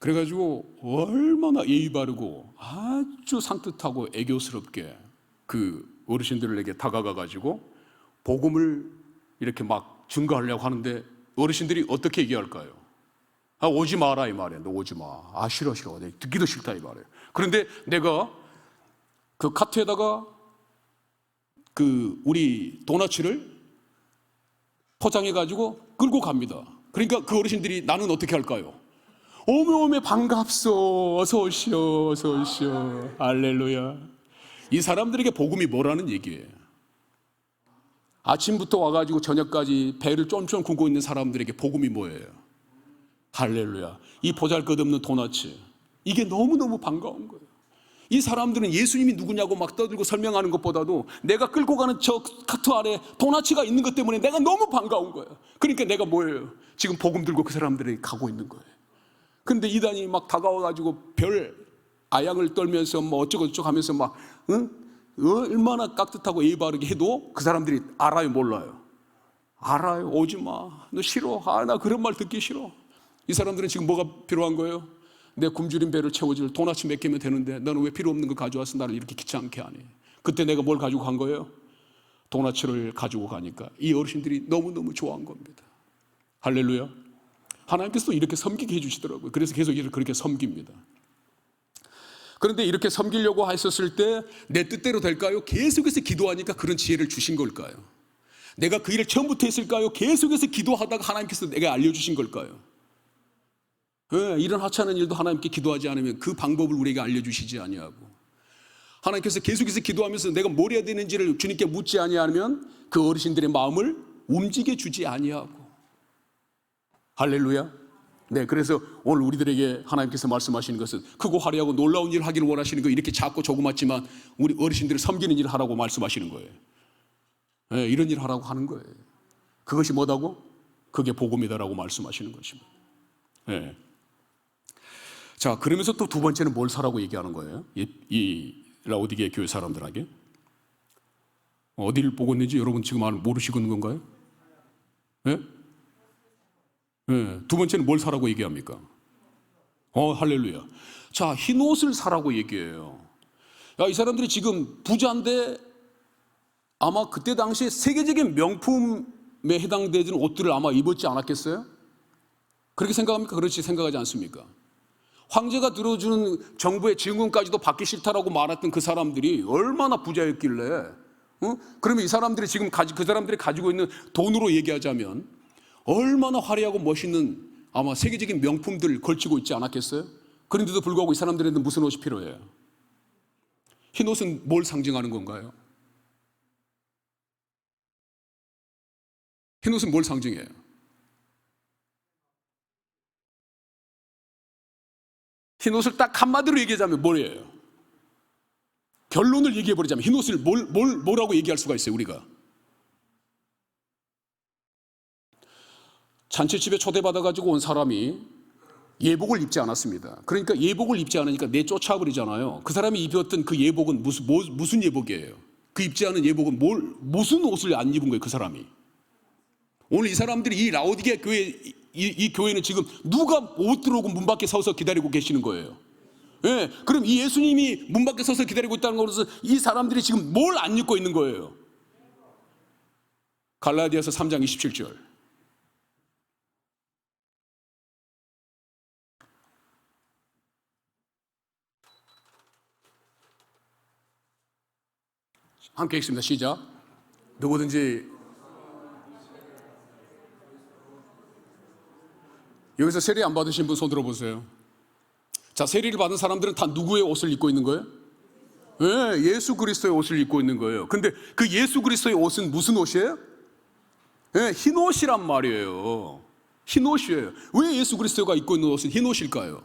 그래가지고 얼마나 예의 바르고 아주 산뜻하고 애교스럽게 그 어르신들에게 다가가가지고 복음을 이렇게 막 증거하려고 하는데 어르신들이 어떻게 얘기할까요? 오지 마라 이 말이야. 너 오지 마. 싫어. 내가 듣기도 싫다 이 말이에요. 그런데 내가 그 카트에다가 그 우리 도너츠를 포장해가지고 끌고 갑니다. 그러니까 그 어르신들이 나는 어떻게 할까요? 오메 반갑소, 어서 오시오. 할렐루야. 이 사람들에게 복음이 뭐라는 얘기예요? 아침부터 와가지고 저녁까지 배를 쫀쫀 굶고 있는 사람들에게 복음이 뭐예요? 할렐루야. 이 보잘것없는 도너츠, 이게 너무너무 반가운 거예요. 이 사람들은 예수님이 누구냐고 막 떠들고 설명하는 것보다도 내가 끌고 가는 저 카트 안에 도너츠가 있는 것 때문에 내가 너무 반가운 거예요. 그러니까 내가 뭐예요? 지금 복음 들고 그 사람들에게 가고 있는 거예요. 근데 이단이 막 다가와가지고 별 아양을 떨면서 뭐 어쩌고저쩌고 하면서 막 얼마나 깍듯하고 예의 바르게 해도 그 사람들이 알아요, 몰라요? 알아요. 오지 마. 너 싫어. 나 그런 말 듣기 싫어. 이 사람들은 지금 뭐가 필요한 거예요? 내 굶주린 배를 채워줄 도넛 몇 개면 되는데 너는 왜 필요 없는 거 가져와서 나를 이렇게 귀찮게 하니? 그때 내가 뭘 가지고 간 거예요? 도넛을 가지고 가니까 이 어르신들이 너무너무 좋아한 겁니다. 할렐루야. 하나님께서 또 이렇게 섬기게 해주시더라고요. 그래서 계속 그렇게 섬깁니다. 그런데 이렇게 섬기려고 했었을 때 내 뜻대로 될까요? 계속해서 기도하니까 그런 지혜를 주신 걸까요? 내가 그 일을 처음부터 했을까요? 계속해서 기도하다가 하나님께서 내게 알려주신 걸까요? 이런 하찮은 일도 하나님께 기도하지 않으면 그 방법을 우리에게 알려주시지 아니하고, 하나님께서 계속해서 기도하면서 내가 뭘 해야 되는지를 주님께 묻지 아니하면 그 어르신들의 마음을 움직여 주지 아니하고. 할렐루야. 네, 그래서 오늘 우리들에게 하나님께서 말씀하시는 것은 크고 화려하고 놀라운 일을 하기를 원하시는 거, 이렇게 작고 조그맣지만 우리 어르신들을 섬기는 일을 하라고 말씀하시는 거예요. 네, 이런 일을 하라고 하는 거예요. 그것이 뭐다고? 그게 복음이다라고 말씀하시는 것입니다. 네. 자, 그러면서 또 두 번째는 뭘 사라고 얘기하는 거예요? 이 라오디게 교회 사람들에게. 어디를 보고 있는지 여러분 지금 모르시고 있는 건가요? 네? 네. 두 번째는 뭘 사라고 얘기합니까? 할렐루야. 자, 흰 옷을 사라고 얘기해요. 야, 이 사람들이 지금 부자인데 아마 그때 당시에 세계적인 명품에 해당되는 옷들을 아마 입었지 않았겠어요? 그렇게 생각합니까? 그렇지 생각하지 않습니까? 황제가 들어주는 정부의 지원금까지도 받기 싫다라고 말했던 그 사람들이 얼마나 부자였길래, 그러면 이 사람들이 지금 그 사람들이 가지고 있는 돈으로 얘기하자면 얼마나 화려하고 멋있는 아마 세계적인 명품들을 걸치고 있지 않았겠어요? 그런데도 불구하고 이 사람들에는 무슨 옷이 필요해요? 흰 옷은 뭘 상징하는 건가요? 흰 옷은 뭘 상징해요? 흰 옷을 딱 한마디로 얘기하자면 뭐예요? 결론을 얘기해버리자면 흰 옷을 뭐라고 얘기할 수가 있어요, 우리가? 잔치집에 초대받아가지고 온 사람이 예복을 입지 않았습니다. 그러니까 예복을 입지 않으니까 내쫓아버리잖아요. 그 사람이 입었던 그 예복은 무슨 예복이에요? 그 입지 않은 예복은 무슨 옷을 안 입은 거예요, 그 사람이? 오늘 이 사람들이 이 라오디게 교회, 이 교회는 지금 누가 못 들어오고 문 밖에 서서 기다리고 계시는 거예요. 예, 그럼 이 예수님이 문 밖에 서서 기다리고 있다는 것은 이 사람들이 지금 뭘 안 입고 있는 거예요? 갈라디아서 3장 27절. 함께 읽습니다. 시작. 누구든지 여기서 세례 안 받으신 분 손 들어보세요. 자, 세례를 받은 사람들은 다 누구의 옷을 입고 있는 거예요? 네, 예수 그리스도의 옷을 입고 있는 거예요. 근데 그 예수 그리스도의 옷은 무슨 옷이에요? 네, 흰 옷이란 말이에요. 흰 옷이에요. 왜 예수 그리스도가 입고 있는 옷은 흰 옷일까요?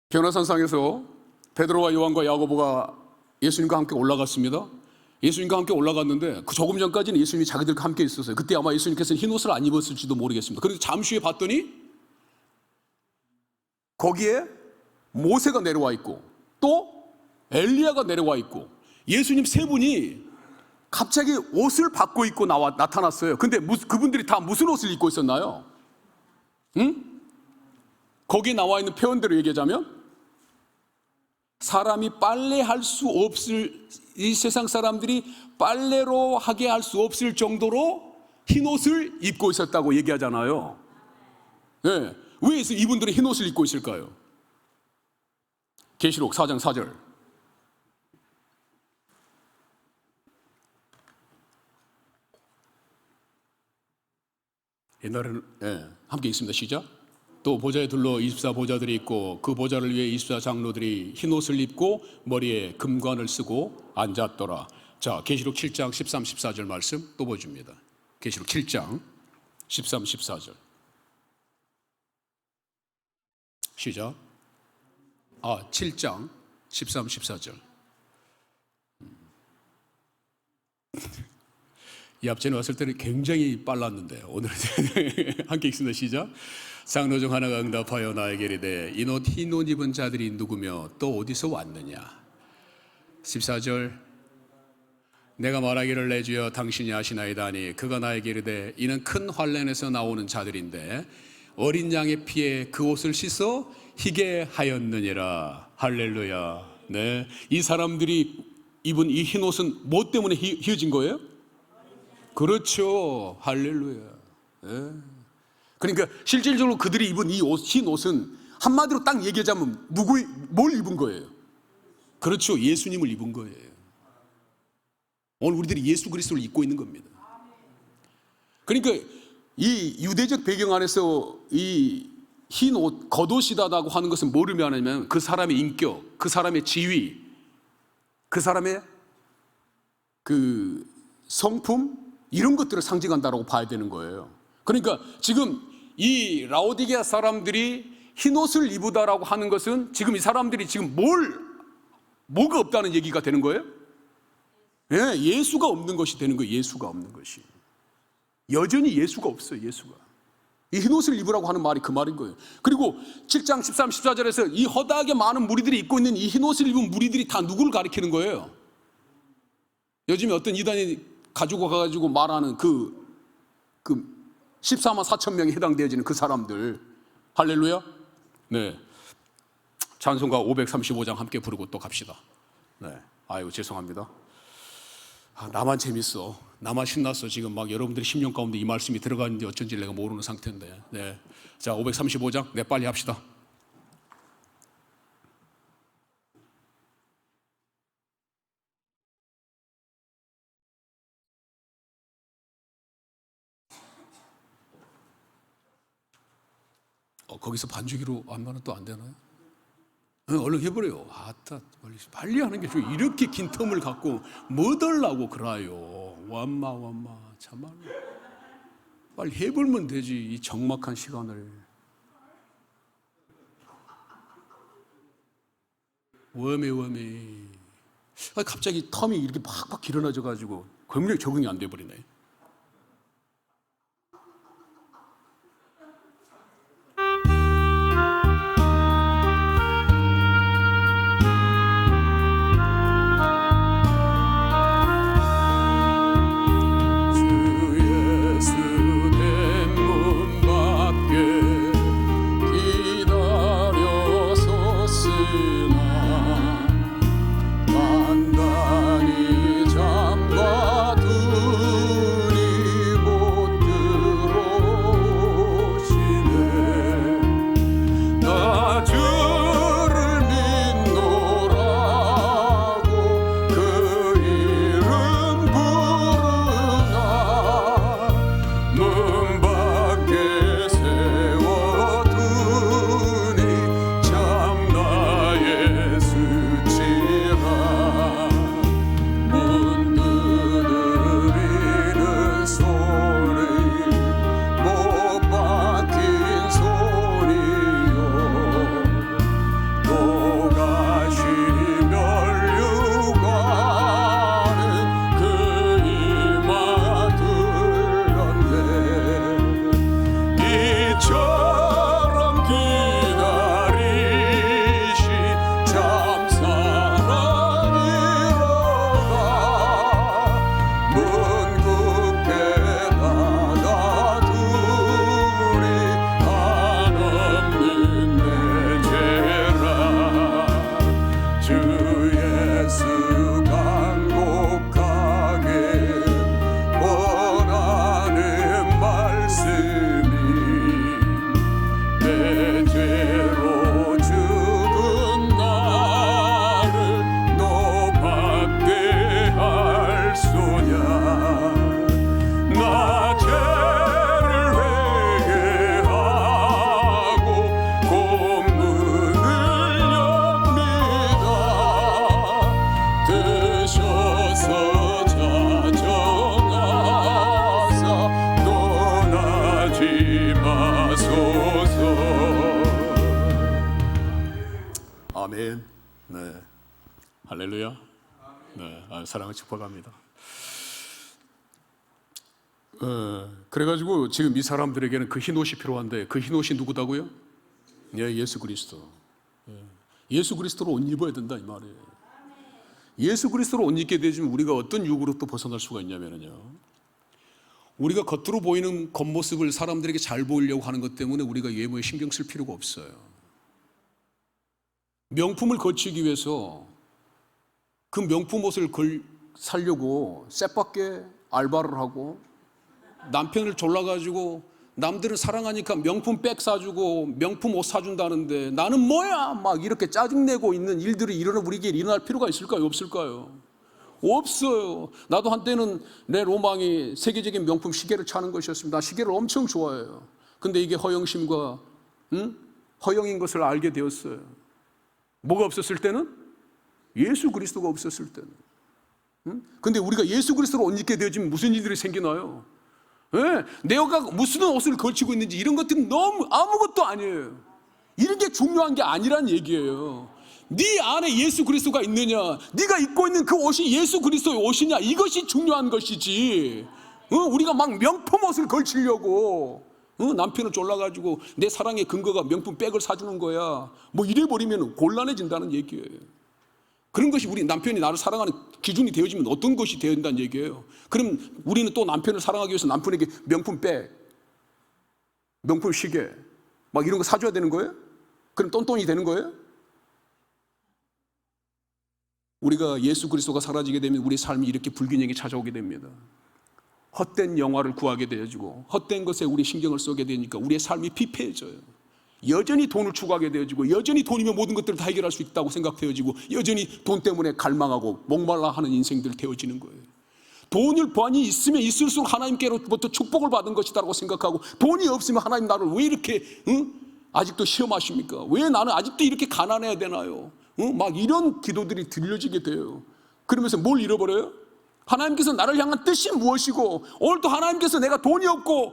변화산상에서 베드로와 요한과 야고보가 예수님과 함께 올라갔습니다. 예수님과 함께 올라갔는데 그 조금 전까지는 예수님이 자기들과 함께 있었어요. 그때 아마 예수님께서는 흰 옷을 안 입었을지도 모르겠습니다. 그런데 잠시 후에 봤더니 거기에 모세가 내려와 있고 또 엘리야가 내려와 있고 예수님 세 분이 갑자기 옷을 바꿔 입고 나타났어요. 근데 그분들이 다 무슨 옷을 입고 있었나요? 응? 거기에 나와 있는 표현대로 얘기하자면 사람이 빨래할 수 없을, 이 세상 사람들이 빨래로 하게 할 수 없을 정도로 흰 옷을 입고 있었다고 얘기하잖아요. 네. 왜 이분들은 흰 옷을 입고 있을까요? 계시록 4장 4절. 옛날에는 함께 읽습니다. 시작. 또 보좌에 둘러 24보좌들이 있고 그 보좌를 위해 24장로들이 흰 옷을 입고 머리에 금관을 쓰고 앉았더라. 자, 계시록 7장 13, 14절 말씀 또 보여줍니다. 계시록 7장 13, 14절. 시작. 7장 13, 14절. 이 앞전에 왔을 때는 굉장히 빨랐는데 오늘은 함께 읽습니다. 시작. 장로 중 하나가 응답하여 나에게 이르되 이 옷 흰 옷 입은 자들이 누구며 또 어디서 왔느냐. 14절. 내가 말하기를 내 주여 당신이 아시나이다 하니 그가 나에게 이르되 이는 큰 환난에서 나오는 자들인데 어린 양의 피에 그 옷을 씻어 희게 하였느니라. 할렐루야. 네, 이 사람들이 입은 이 흰 옷은 뭐 때문에 휘어진 거예요? 그렇죠. 할렐루야. 네. 그러니까 실질적으로 그들이 입은 이 흰 옷은 한마디로 딱 얘기하자면 뭘 입은 거예요? 그렇죠. 예수님을 입은 거예요. 오늘 우리들이 예수 그리스도를 입고 있는 겁니다. 그러니까 이 유대적 배경 안에서 이 흰 옷, 겉옷이다라고 하는 것은 뭐를 의미하냐면 그 사람의 인격, 그 사람의 지위, 그 사람의 그 성품, 이런 것들을 상징한다라고 봐야 되는 거예요. 그러니까 지금 이 라오디게아 사람들이 흰 옷을 입으다라고 하는 것은 지금 이 사람들이 지금 뭐가 없다는 얘기가 되는 거예요? 예, 예수가 없는 것이 되는 거예요. 예수가 없는 것이. 여전히 예수가 없어요. 예수가. 이 흰옷을 입으라고 하는 말이 그 말인 거예요. 그리고 7장 13, 14절에서 이 허다하게 많은 무리들이 입고 있는 이 흰옷을 입은 무리들이 다 누구를 가리키는 거예요? 요즘에 어떤 이단이 가지고 가가지고 말하는 그 14만 4천 명에 해당되어지는 그 사람들. 할렐루야. 네, 찬송가 535장 함께 부르고 또 갑시다. 네, 아이고 죄송합니다. 나만 재밌어, 나만 신났어. 지금 막 여러분들의 심령 가운데 이 말씀이 들어가는지 어쩐지 내가 모르는 상태인데. 네, 자 535장 네, 빨리 합시다. 거기서 반주기로 하면 또 안 되나요? 얼른 해버려요. 빨리 하는 게 좋아요. 이렇게 긴 텀을 갖고 뭐 달라고 그래요. 완마 참말로 빨리 해보면 되지. 이 적막한 시간을. 웜에 갑자기 텀이 이렇게 팍팍 길어져 가지고 굉장히 적응이 안 돼버리네. 아멘. 네, 할렐루야. 네, 사랑을 축복합니다. 그래가지고 지금 이 사람들에게는 그 흰옷이 필요한데 그 흰옷이 누구다고요? 예, 예수 그리스도. 예수 그리스도로 옷 입어야 된다 이 말이에요. 예수 그리스도로 옷 입게 되면 우리가 어떤 유혹으로 또 벗어날 수가 있냐면요, 우리가 겉으로 보이는 겉모습을 사람들에게 잘 보이려고 하는 것 때문에 우리가 외모에 신경 쓸 필요가 없어요. 명품을 거치기 위해서 그 명품 옷을 살려고 쌔밖에 알바를 하고 남편을 졸라가지고 남들은 사랑하니까 명품 백 사주고 명품 옷 사준다는데 나는 뭐야 막 이렇게 짜증내고 있는 일들이 우리에게 일어날 필요가 있을까요? 없을까요? 없어요. 나도 한때는 내 로망이 세계적인 명품 시계를 차는 것이었습니다. 나 시계를 엄청 좋아해요. 근데 이게 허영심과 허영인 것을 알게 되었어요. 뭐가 없었을 때는? 예수 그리스도가 없었을 때는. 근데 우리가 예수 그리스도를 옷 입게 되어지면 무슨 일들이 생기나요? 네, 내가 무슨 옷을 걸치고 있는지 이런 것들은 너무 아무것도 아니에요. 이런 게 중요한 게 아니란 얘기예요. 네 안에 예수 그리스도가 있느냐, 네가 입고 있는 그 옷이 예수 그리스도의 옷이냐, 이것이 중요한 것이지. 우리가 막 명품 옷을 걸치려고 남편을 졸라가지고 내 사랑의 근거가 명품 백을 사주는 거야 뭐 이래버리면 곤란해진다는 얘기예요. 그런 것이 우리 남편이 나를 사랑하는 기준이 되어지면 어떤 것이 되어야 된다는 얘기예요. 그럼 우리는 또 남편을 사랑하기 위해서 남편에게 명품 백, 명품 시계 막 이런 거 사줘야 되는 거예요? 그럼 똔똔이 되는 거예요? 우리가 예수 그리스도가 사라지게 되면 우리 삶이 이렇게 불균형이 찾아오게 됩니다. 헛된 영화를 구하게 되어지고 헛된 것에 우리 신경을 쏘게 되니까 우리의 삶이 피폐해져요. 여전히 돈을 추구하게 되어지고 여전히 돈이면 모든 것들을 다 해결할 수 있다고 생각되어지고 여전히 돈 때문에 갈망하고 목말라 하는 인생들 되어지는 거예요. 돈을 많이 있으면 있을수록 하나님께로부터 축복을 받은 것이다라고 생각하고 돈이 없으면 하나님 나를 왜 이렇게 아직도 시험하십니까? 왜 나는 아직도 이렇게 가난해야 되나요? 막 이런 기도들이 들려지게 돼요. 그러면서 뭘 잃어버려요? 하나님께서 나를 향한 뜻이 무엇이고 오늘도 하나님께서 내가 돈이 없고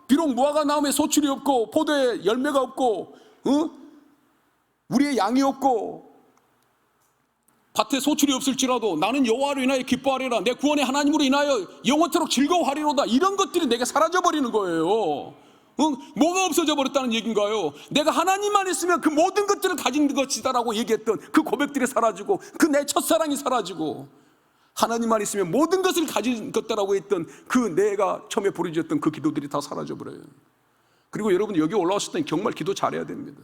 비록 무화과 나무에 소출이 없고 포도에 열매가 없고 우리의 양이 없고 밭에 소출이 없을지라도 나는 여호와로 인하여 기뻐하리라. 내 구원의 하나님으로 인하여 영원토록 즐거워하리로다. 이런 것들이 내게 사라져버리는 거예요. 뭐가 없어져 버렸다는 얘기인가요? 내가 하나님만 있으면 그 모든 것들을 가진 것이다라고 얘기했던 그 고백들이 사라지고 그 내 첫사랑이 사라지고 하나님만 있으면 모든 것을 가진 것다라고 했던 그 내가 처음에 부르짖었던 그 기도들이 다 사라져 버려요. 그리고 여러분 여기 올라왔을 땐 정말 기도 잘해야 됩니다.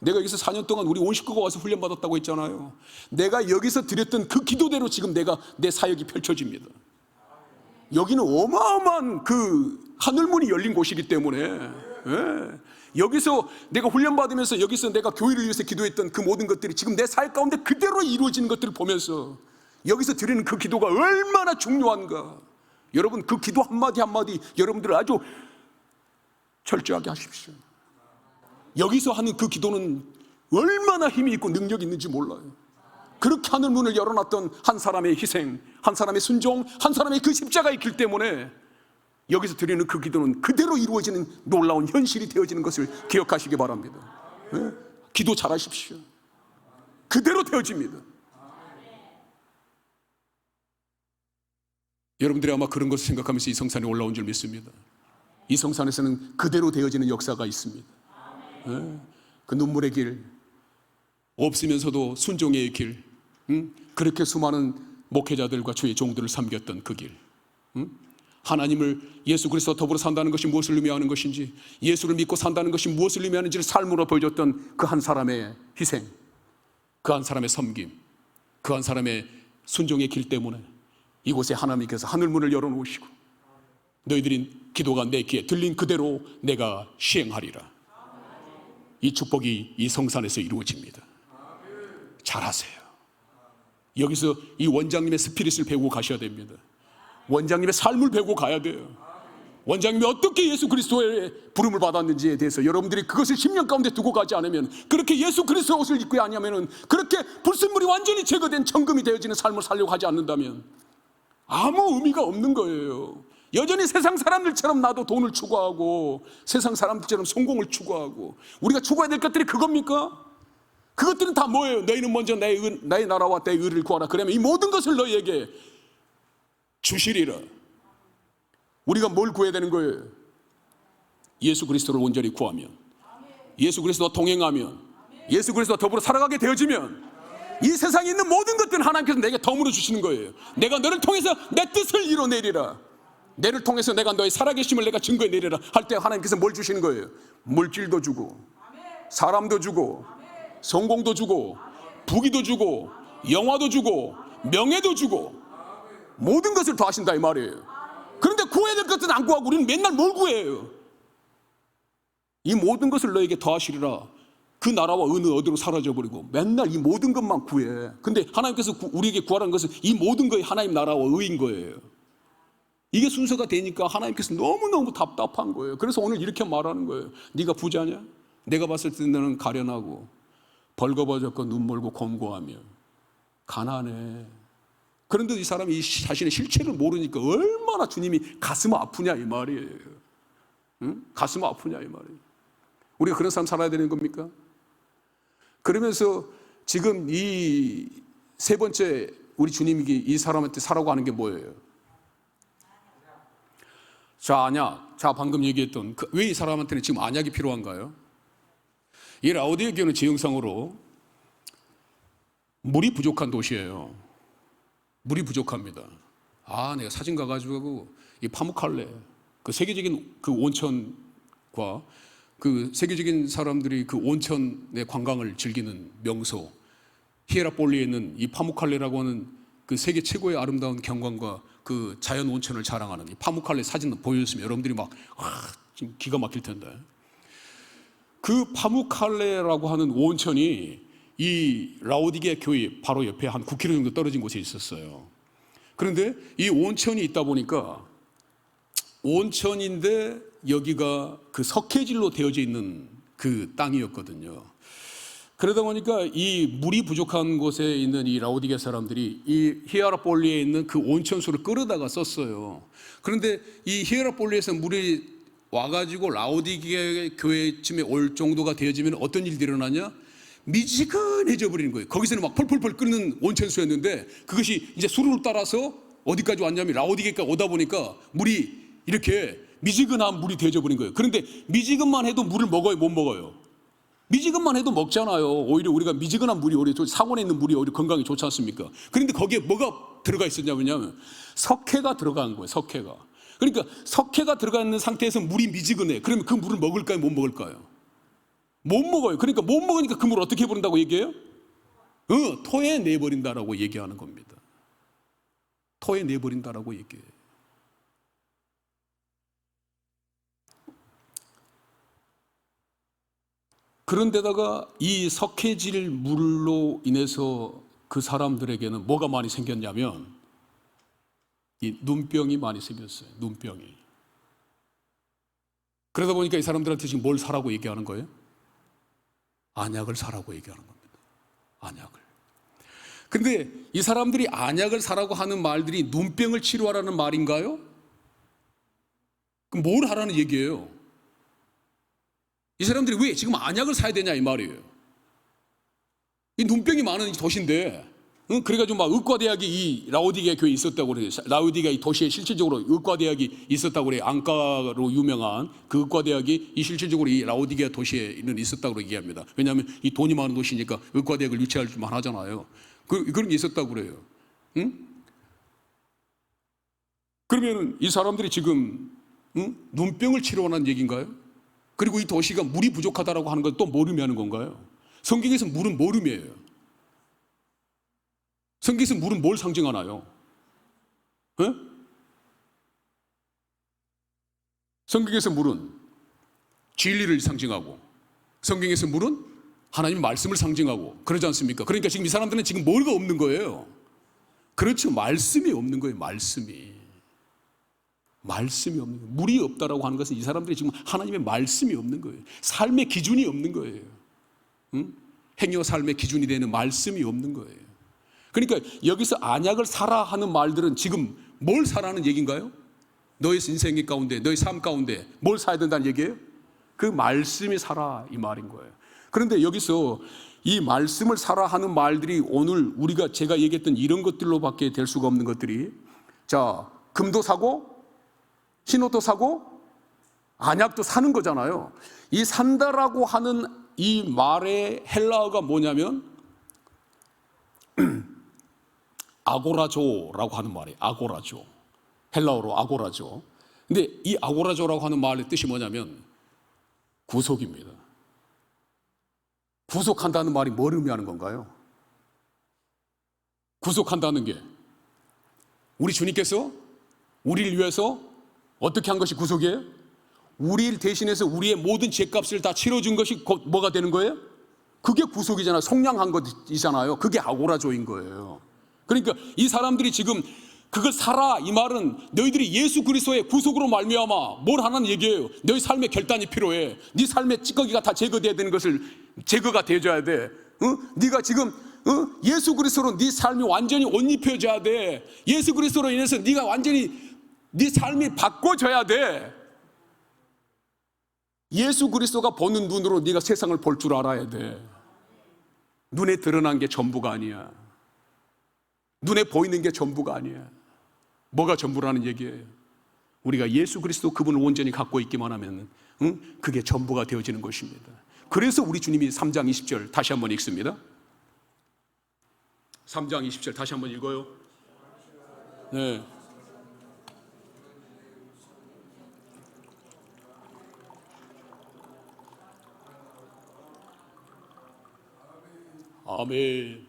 내가 여기서 4년 동안 우리 온 식구가 와서 훈련받았다고 했잖아요. 내가 여기서 드렸던 그 기도대로 지금 내 사역이 펼쳐집니다. 여기는 어마어마한 그 하늘문이 열린 곳이기 때문에 여기서 내가 훈련받으면서 여기서 내가 교회를 위해서 기도했던 그 모든 것들이 지금 내 사역 가운데 그대로 이루어지는 것들을 보면서 여기서 드리는 그 기도가 얼마나 중요한가. 여러분 그 기도 한마디 한마디 여러분들 아주 철저하게 하십시오. 여기서 하는 그 기도는 얼마나 힘이 있고 능력이 있는지 몰라요. 그렇게 하늘 문을 열어놨던 한 사람의 희생, 한 사람의 순종, 한 사람의 그 십자가의 길 때문에 여기서 드리는 그 기도는 그대로 이루어지는 놀라운 현실이 되어지는 것을 기억하시기 바랍니다. 기도 잘하십시오. 그대로 되어집니다. 여러분들이 아마 그런 것을 생각하면서 이 성산에 올라온 줄 믿습니다. 이 성산에서는 그대로 되어지는 역사가 있습니다. 그 눈물의 길, 없으면서도 순종의 길, 그렇게 수많은 목회자들과 주의 종들을 섬겼던 그 길, 하나님을 예수 그리스도와 더불어 산다는 것이 무엇을 의미하는 것인지, 예수를 믿고 산다는 것이 무엇을 의미하는지를 삶으로 보여줬던 그 한 사람의 희생, 그 한 사람의 섬김, 그 한 사람의 순종의 길 때문에 이곳에 하나님께서 하늘문을 열어놓으시고 너희들이 기도가 내 귀에 들린 그대로 내가 시행하리라. 이 축복이 이 성산에서 이루어집니다. 잘하세요. 여기서 이 원장님의 스피릿을 배우고 가셔야 됩니다. 원장님의 삶을 배우고 가야 돼요. 원장님이 어떻게 예수 그리스도의 부름을 받았는지에 대해서 여러분들이 그것을 10년 가운데 두고 가지 않으면, 그렇게 예수 그리스도의 옷을 입고 아니하면, 그렇게 불순물이 완전히 제거된 정금이 되어지는 삶을 살려고 하지 않는다면 아무 의미가 없는 거예요. 여전히 세상 사람들처럼 나도 돈을 추구하고 세상 사람들처럼 성공을 추구하고, 우리가 추구해야 될 것들이 그겁니까? 그것들은 다 뭐예요? 너희는 먼저 나의 나라와 내 의를 구하라. 그러면 이 모든 것을 너희에게 주시리라. 우리가 뭘 구해야 되는 거예요? 예수 그리스도를 온전히 구하면, 예수 그리스도와 동행하면, 예수 그리스도와 더불어 살아가게 되어지면 이 세상에 있는 모든 것들은 하나님께서 내게 덤으로 주시는 거예요. 내가 너를 통해서 내 뜻을 이뤄내리라. 내를 통해서 내가 너의 살아계심을 내가 증거해 내리라 할 때 하나님께서 뭘 주시는 거예요? 물질도 주고, 사람도 주고, 성공도 주고, 부귀도 주고, 영화도 주고, 명예도 주고, 모든 것을 더하신다 이 말이에요. 그런데 구해야 될 것은 안 구하고 우리는 맨날 뭘 구해요? 이 모든 것을 너에게 더하시리라. 그 나라와 은은 어디로 사라져버리고 맨날 이 모든 것만 구해. 근데 하나님께서 우리에게 구하라는 것은 이 모든 것이 하나님 나라와 의인 거예요. 이게 순서가 되니까 하나님께서 너무너무 답답한 거예요. 그래서 오늘 이렇게 말하는 거예요. 네가 부자냐? 내가 봤을 때 너는 가련하고 벌거벗었고 눈 멀고 곰고하며 가난해. 그런데 이 사람이 자신의 실체를 모르니까 얼마나 주님이 가슴 아프냐 이 말이에요. 응? 가슴 아프냐 이 말이에요. 우리가 그런 삶 살아야 되는 겁니까? 그러면서 지금 이 세 번째 우리 주님이 이 사람한테 사라고 하는 게 뭐예요? 자, 안약. 자, 방금 얘기했던 왜 이 사람한테는 지금 안약이 필요한가요? 이 라오디게 교회는 지형상으로 물이 부족한 도시예요. 물이 부족합니다. 내가 사진 가가지고 이 파묵칼레 그 세계적인 그 온천과 그 세계적인 사람들이 그 온천의 관광을 즐기는 명소 히에라폴리에 있는 이 파묵칼레라고 하는 그 세계 최고의 아름다운 경관과 그 자연 온천을 자랑하는 이 파묵칼레 사진 보여줬으면 여러분들이 막 지금 기가 막힐 텐데, 그 파묵칼레라고 하는 온천이 이 라오디게 교회 바로 옆에 한 9km 정도 떨어진 곳에 있었어요. 그런데 이 온천이 있다 보니까 온천인데 여기가 그 석회질로 되어져 있는 그 땅이었거든요. 그러다 보니까 이 물이 부족한 곳에 있는 이 라오디게 사람들이 이 히에라폴리에 있는 그 온천수를 끌어다가 썼어요. 그런데 이 히에라폴리에서 물이 와가지고 라오디게 교회쯤에 올 정도가 되어지면 어떤 일이 일어나냐? 미지근해져 버리는 거예요. 거기서는 막 펄펄펄 끓는 온천수였는데 그것이 이제 수로를 따라서 어디까지 왔냐면 라오디게까지 오다 보니까 물이 이렇게 미지근한 물이 되어져 버린 거예요. 그런데 미지근만 해도 물을 먹어요, 못 먹어요? 미지근만 해도 먹잖아요. 오히려 우리가 미지근한 물이 오히려 상온에 있는 물이 오히려 건강에 좋지 않습니까? 그런데 거기에 뭐가 들어가 있었냐면 석회가 들어간 거예요. 석회가. 그러니까 석회가 들어가 있는 상태에서 물이 미지근해. 그러면 그 물을 먹을까요, 못 먹을까요? 못 먹어요. 그러니까 못 먹으니까 그 물을 어떻게 해버린다고 얘기해요? 토해 내버린다라고 얘기하는 겁니다. 토해 내버린다라고 얘기해요. 그런데다가 이 석회질 물로 인해서 그 사람들에게는 뭐가 많이 생겼냐면 이 눈병이 많이 생겼어요. 눈병이. 그러다 보니까 이 사람들한테 지금 뭘 사라고 얘기하는 거예요? 안약을 사라고 얘기하는 겁니다. 안약을. 근데 이 사람들이 안약을 사라고 하는 말들이 눈병을 치료하라는 말인가요? 그럼 뭘 하라는 얘기예요? 이 사람들이 왜 지금 안약을 사야 되냐 이 말이에요. 이 눈병이 많은 도시인데, 그래가지고 막 의과대학이 이 라오디게 교회에 있었다고 그래요. 라오디게 이 도시에 실질적으로 의과대학이 있었다고 그래요. 안과로 유명한 그 의과대학이 이 실질적으로 이 라오디게 도시에는 있었다고 얘기합니다. 왜냐하면 이 돈이 많은 도시니까 의과대학을 유치할 만 하잖아요. 그런 게 있었다고 그래요. 그러면 이 사람들이 지금 눈병을 치료하는 얘기인가요? 그리고 이 도시가 물이 부족하다라고 하는 건 또 뭘 의미하는 건가요? 성경에서 물은 뭘 의미해요? 성경에서 물은 뭘 상징하나요? 성경에서 물은 진리를 상징하고, 성경에서 물은 하나님 말씀을 상징하고 그러지 않습니까? 그러니까 지금 이 사람들은 지금 뭐가 없는 거예요? 그렇죠. 말씀이 없는 거예요. 말씀이 없는 거예요. 물이 없다라고 하는 것은 이 사람들이 지금 하나님의 말씀이 없는 거예요. 삶의 기준이 없는 거예요. 행여 삶의 기준이 되는 말씀이 없는 거예요. 그러니까 여기서 안약을 사라 하는 말들은 지금 뭘 사라는 얘기인가요? 너의 인생 가운데, 너의 삶 가운데 뭘 사야 된다는 얘기예요? 그 말씀이 사라 이 말인 거예요. 그런데 여기서 이 말씀을 사라 하는 말들이 오늘 우리가 제가 얘기했던 이런 것들로밖에 될 수가 없는 것들이, 자, 금도 사고 신옷도 사고 안약도 사는 거잖아요. 이 산다라고 하는 이 말의 헬라어가 뭐냐면 아고라조라고 하는 말이에요. 아고라조. 헬라어로 아고라죠. 근데 이 아고라조라고 하는 말의 뜻이 뭐냐면 구속입니다. 구속한다는 말이 뭘 의미하는 건가요? 구속한다는 게 우리 주님께서 우리를 위해서 어떻게 한 것이 구속이에요? 우리를 대신해서 우리의 모든 죄값을 다 치러준 것이 곧 뭐가 되는 거예요? 그게 구속이잖아요. 속량한 것이잖아요. 그게 아고라조인 거예요. 그러니까 이 사람들이 지금 그걸 살아, 이 말은 너희들이 예수 그리스도의 구속으로 말미암아 뭘 하는 얘기예요. 너희 삶의 결단이 필요해. 네 삶의 찌꺼기가 다 제거돼야 되는 것을 제거가 되어줘야 돼. 네가 지금 예수 그리스도로 네 삶이 완전히 옷 입혀져야 돼. 예수 그리스도로 인해서 네가 완전히 네 삶이 바꿔져야 돼. 예수 그리스도가 보는 눈으로 네가 세상을 볼 줄 알아야 돼. 눈에 드러난 게 전부가 아니야. 눈에 보이는 게 전부가 아니야. 뭐가 전부라는 얘기예요? 우리가 예수 그리스도 그분을 온전히 갖고 있기만 하면 그게 전부가 되어지는 것입니다. 그래서 우리 주님이 3장 20절 다시 한번 읽습니다. 3장 20절 다시 한번 읽어요. 네. 아멘.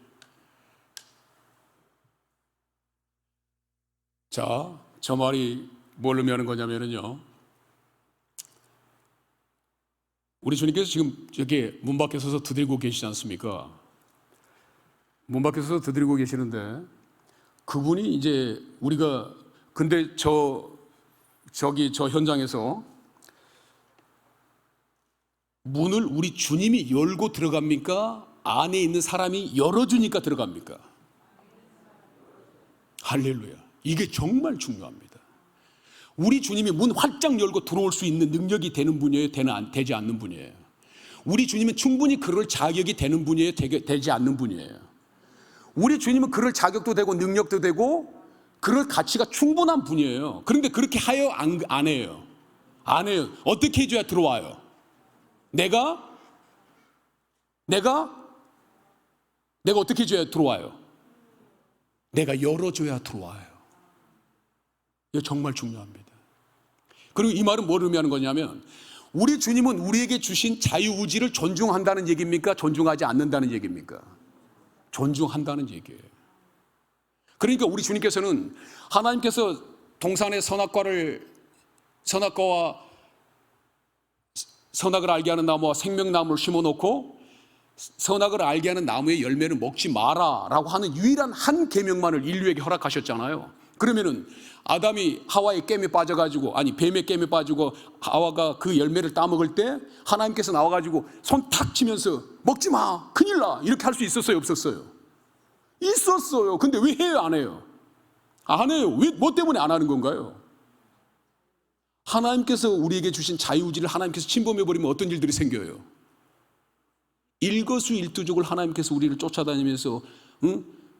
자, 저 말이 뭘 의미하는 거냐면요. 우리 주님께서 지금 여기 문 밖에 서서 두드리고 계시지 않습니까? 문 밖에 서서 두드리고 계시는데 그분이 이제 우리가 근데 저 현장에서 문을 우리 주님이 열고 들어갑니까? 안에 있는 사람이 열어주니까 들어갑니까? 할렐루야. 이게 정말 중요합니다. 우리 주님이 문 활짝 열고 들어올 수 있는 능력이 되는 분이에요? 되지 않는 분이에요? 우리 주님은 충분히 그럴 자격이 되는 분이에요? 되지 않는 분이에요? 우리 주님은 그럴 자격도 되고 능력도 되고 그럴 가치가 충분한 분이에요. 그런데 그렇게 하여 안 해요? 안 해요. 어떻게 해줘야 들어와요? 내가 어떻게 해줘야 들어와요? 내가 열어줘야 들어와요. 이거 정말 중요합니다. 그리고 이 말은 뭘 의미하는 거냐면 우리 주님은 우리에게 주신 자유의지를 존중한다는 얘기입니까? 존중하지 않는다는 얘기입니까? 존중한다는 얘기예요. 그러니까 우리 주님께서는 하나님께서 동산의 선악과와 선악을 알게 하는 나무와 생명나무를 심어놓고 선악을 알게 하는 나무의 열매를 먹지 마라라고 하는 유일한 한 계명만을 인류에게 허락하셨잖아요. 그러면은 아담이 하와의 깸에 빠져가지고 뱀의 깸에 빠지고 하와가 그 열매를 따먹을 때 하나님께서 나와가지고 손 탁 치면서 먹지 마, 큰일 나, 이렇게 할 수 있었어요, 없었어요? 있었어요. 근데 왜 해요, 안 해요? 안 해요. 왜, 뭐 때문에 안 하는 건가요? 하나님께서 우리에게 주신 자유의지를 하나님께서 침범해버리면 어떤 일들이 생겨요? 일거수일투족을 하나님께서 우리를 쫓아다니면서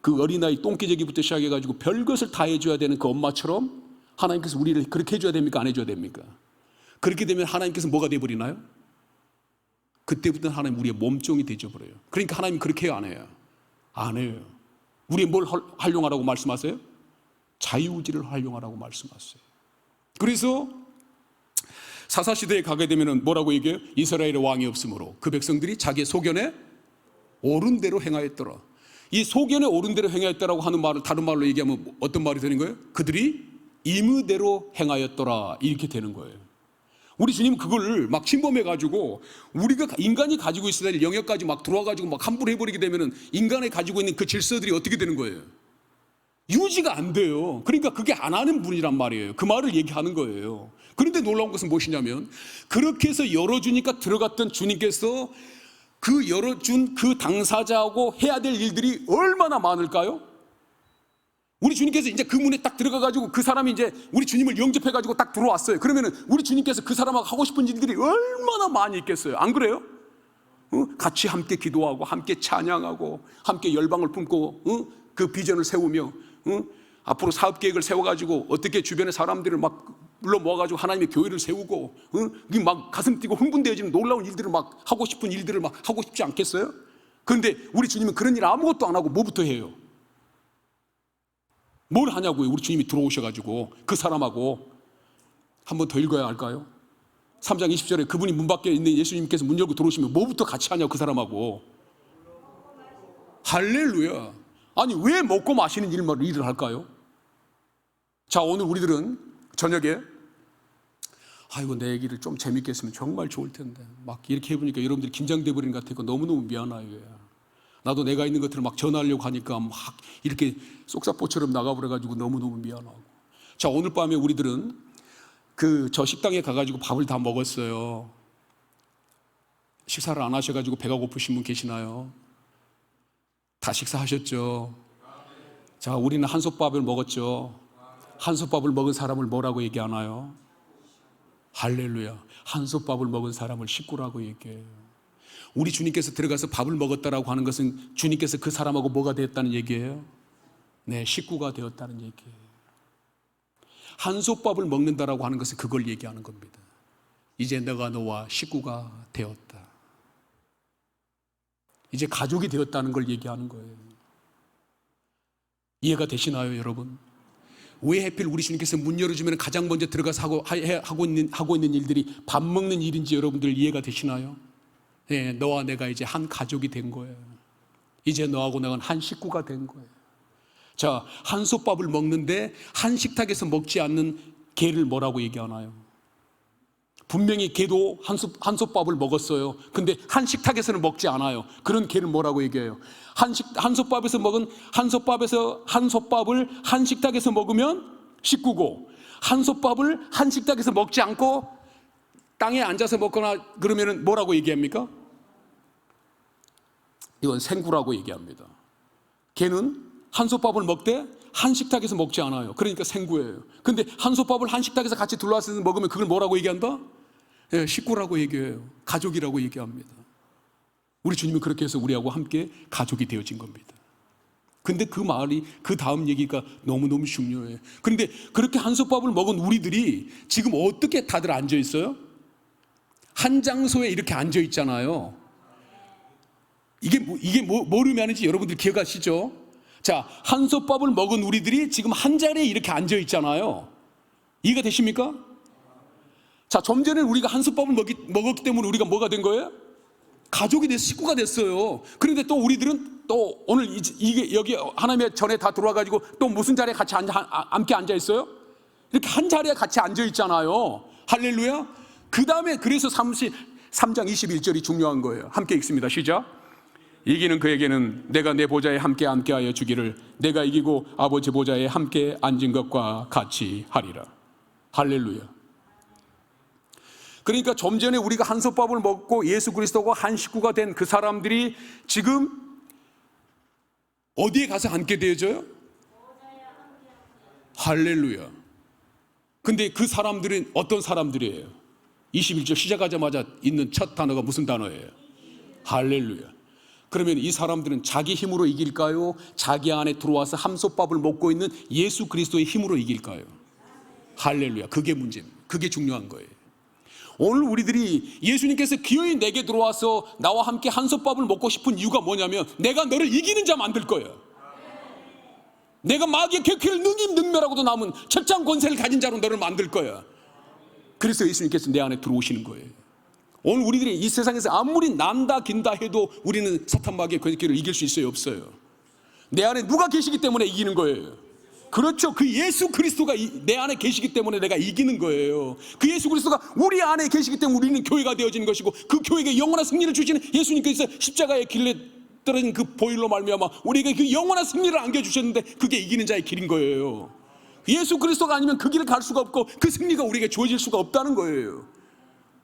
그 어린아이 똥기저귀부터 시작해가지고 별것을 다 해줘야 되는 그 엄마처럼 하나님께서 우리를 그렇게 해줘야 됩니까? 안 해줘야 됩니까? 그렇게 되면 하나님께서 뭐가 돼버리나요? 그때부터는 하나님 우리의 몸종이 되어버려요. 그러니까 하나님 그렇게 해요, 안 해요? 안 해요. 우리 뭘 활용하라고 말씀하세요? 자유의지를 활용하라고 말씀하세요. 그래서 사사시대에 가게 되면 뭐라고 얘기해요? 이스라엘의 왕이 없으므로 그 백성들이 자기의 소견에 옳은 대로 행하였더라. 이 소견에 옳은 대로 행하였다라고 하는 말을 다른 말로 얘기하면 어떤 말이 되는 거예요? 그들이 임의대로 행하였더라, 이렇게 되는 거예요. 우리 주님은 그걸 막 침범해가지고 우리가 인간이 가지고 있어야 될 영역까지 막 들어와가지고 막 함부로 해버리게 되면은 인간이 가지고 있는 그 질서들이 어떻게 되는 거예요? 유지가 안 돼요. 그러니까 그게 안 하는 분이란 말이에요. 그 말을 얘기하는 거예요. 그런데 놀라운 것은 무엇이냐면 그렇게 해서 열어주니까 들어갔던 주님께서 그 열어준 그 당사자하고 해야 될 일들이 얼마나 많을까요? 우리 주님께서 이제 그 문에 딱 들어가가지고 그 사람이 이제 우리 주님을 영접해가지고 딱 들어왔어요. 그러면은 우리 주님께서 그 사람하고 하고 싶은 일들이 얼마나 많이 있겠어요. 안 그래요? 같이 함께 기도하고 함께 찬양하고 함께 열방을 품고 그 비전을 세우며 앞으로 사업 계획을 세워가지고 어떻게 주변의 사람들을 막 불러 모아가지고 하나님의 교회를 세우고 막 가슴 뛰고 흥분되어지는 놀라운 일들을 막 하고 싶은 일들을 막 하고 싶지 않겠어요? 그런데 우리 주님은 그런 일 아무것도 안 하고 뭐부터 해요? 뭘 하냐고요. 우리 주님이 들어오셔가지고 그 사람하고. 한 번 더 읽어야 할까요? 3장 20절에 그분이 문 밖에 있는 예수님께서 문 열고 들어오시면 뭐부터 같이 하냐고, 그 사람하고. 할렐루야. 아니 왜 먹고 마시는 일을 할까요? 자, 오늘 우리들은 저녁에 아이고 내 얘기를 좀 재밌게 했으면 정말 좋을 텐데 막 이렇게 해보니까 여러분들이 긴장돼 버리는 것 같아서 너무너무 미안해요. 나도 내가 있는 것들을 막 전하려고 하니까 막 이렇게 쏙사포처럼 나가버려가지고 너무너무 미안하고. 자, 오늘 밤에 우리들은 저 식당에 가가지고 밥을 다 먹었어요. 식사를 안 하셔가지고 배가 고프신 분 계시나요? 다 식사하셨죠? 자, 우리는 한솥밥을 먹었죠. 한솥밥을 먹은 사람을 뭐라고 얘기하나요? 할렐루야. 한솥밥을 먹은 사람을 식구라고 얘기해요. 우리 주님께서 들어가서 밥을 먹었다라고 하는 것은 주님께서 그 사람하고 뭐가 되었다는 얘기예요? 네, 식구가 되었다는 얘기예요. 한솥밥을 먹는다라고 하는 것은 그걸 얘기하는 겁니다. 이제 내가 너와 식구가 되었다. 이제 가족이 되었다는 걸 얘기하는 거예요. 이해가 되시나요, 여러분? 왜 하필 우리 주님께서 문 열어주면 가장 먼저 들어가서 하고 있는 일들이 밥 먹는 일인지 여러분들 이해가 되시나요? 네, 너와 내가 이제 한 가족이 된 거예요. 이제 너하고 내가 한 식구가 된 거예요. 자, 한솥밥을 먹는데 한 식탁에서 먹지 않는 개를 뭐라고 얘기하나요? 분명히 개도 한솥밥을 먹었어요. 근데 한 식탁에서는 먹지 않아요. 그런 개를 뭐라고 얘기해요? 한솥밥을 한 식탁에서 먹으면 식구고, 한솥밥을 한 식탁에서 먹지 않고 땅에 앉아서 먹거나 그러면 뭐라고 얘기합니까? 이건 생구라고 얘기합니다. 개는 한솥밥을 먹되 한 식탁에서 먹지 않아요. 그러니까 생구예요. 근데 한솥밥을 한 식탁에서 같이 둘러싸서 먹으면 그걸 뭐라고 얘기한다? 예, 식구라고 얘기해요. 가족이라고 얘기합니다. 우리 주님은 그렇게 해서 우리하고 함께 가족이 되어진 겁니다. 근데 그 말이, 그 다음 얘기가 너무너무 중요해요. 그런데 그렇게 한솥밥을 먹은 우리들이 지금 어떻게 다들 앉아 있어요? 한 장소에 이렇게 앉아 있잖아요. 이게 뭘 의미하는지 여러분들 기억하시죠? 자, 한솥밥을 먹은 우리들이 지금 한 자리에 이렇게 앉아 있잖아요. 이해가 되십니까? 자, 좀 전에 우리가 한솥밥을 먹었기 때문에 우리가 뭐가 된 거예요? 가족이 돼서 식구가 됐어요. 그런데 또 우리들은 또 오늘 이게 여기 하나님의 전에 다 들어와가지고 또 무슨 자리에 같이 함께 앉아 있어요? 이렇게 한 자리에 같이 앉아 있잖아요. 할렐루야. 그 다음에 그래서 3장 21절이 중요한 거예요. 함께 읽습니다. 시작. 이기는 그에게는 내가 내 보좌에 함께하여 주기를 내가 이기고 아버지 보좌에 함께 앉은 것과 같이 하리라. 할렐루야. 그러니까 좀 전에 우리가 한솥밥을 먹고 예수 그리스도가 한 식구가 된 그 사람들이 지금 어디에 가서 앉게 되어져요? 할렐루야. 근데 그 사람들은 어떤 사람들이에요? 21절 시작하자마자 있는 첫 단어가 무슨 단어예요? 할렐루야. 그러면 이 사람들은 자기 힘으로 이길까요? 자기 안에 들어와서 한솥밥을 먹고 있는 예수 그리스도의 힘으로 이길까요? 할렐루야. 그게 문제입니다. 그게 중요한 거예요. 오늘 우리들이 예수님께서 기어이 내게 들어와서 나와 함께 한솥밥을 먹고 싶은 이유가 뭐냐면 내가 너를 이기는 자 만들 거예요. 내가 마귀의 객회를 능멸하고도 남은 철장 권세를 가진 자로 너를 만들 거야. 그래서 예수님께서 내 안에 들어오시는 거예요. 오늘 우리들이 이 세상에서 아무리 난다 긴다 해도 우리는 사탄 마귀의 권세를 이길 수 있어요, 없어요? 내 안에 누가 계시기 때문에 이기는 거예요. 그렇죠. 그 예수 그리스도가 내 안에 계시기 때문에 내가 이기는 거예요. 그 예수 그리스도가 우리 안에 계시기 때문에 우리는 교회가 되어지는 것이고, 그 교회에게 영원한 승리를 주시는 예수님께서 십자가의 길에 떨어진 그 보혈로 말미암아 우리에게 그 영원한 승리를 안겨주셨는데 그게 이기는 자의 길인 거예요. 예수 그리스도가 아니면 그 길을 갈 수가 없고 그 승리가 우리에게 주어질 수가 없다는 거예요.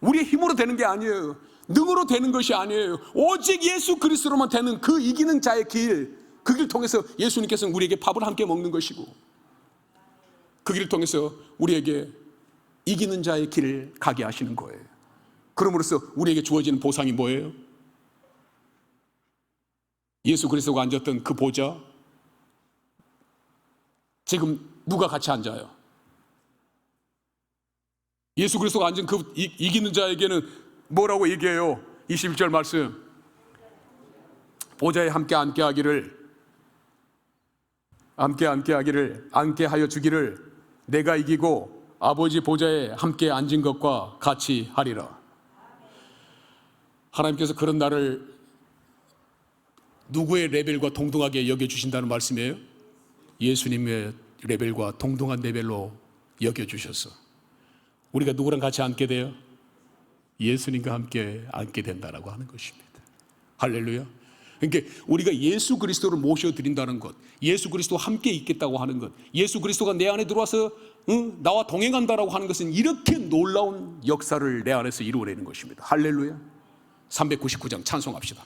우리의 힘으로 되는 게 아니에요. 능으로 되는 것이 아니에요. 오직 예수 그리스도로만 되는 그 이기는 자의 길, 그 길을 통해서 예수님께서는 우리에게 밥을 함께 먹는 것이고, 그 길을 통해서 우리에게 이기는 자의 길을 가게 하시는 거예요. 그럼으로써 우리에게 주어지는 보상이 뭐예요? 예수 그리스도가 앉았던 그 보좌, 지금 누가 같이 앉아요? 예수 그리스도가 앉은 그 이기는 자에게는 뭐라고 얘기해요? 21절 말씀, 보좌에 함께 앉게 하기를 함께 하여 주기를 내가 이기고 아버지 보좌에 함께 앉은 것과 같이 하리라. 하나님께서 그런 나를 누구의 레벨과 동등하게 여겨주신다는 말씀이에요? 예수님의 레벨과 동등한 레벨로 여겨주셔서 우리가 누구랑 같이 앉게 돼요? 예수님과 함께 앉게 된다라고 하는 것입니다. 할렐루야. 그러니까 우리가 예수 그리스도를 모셔드린다는 것, 예수 그리스도와 함께 있겠다고 하는 것, 예수 그리스도가 내 안에 들어와서 나와 동행한다라고 하는 것은 이렇게 놀라운 역사를 내 안에서 이루어내는 것입니다. 할렐루야. 399장 찬송합시다.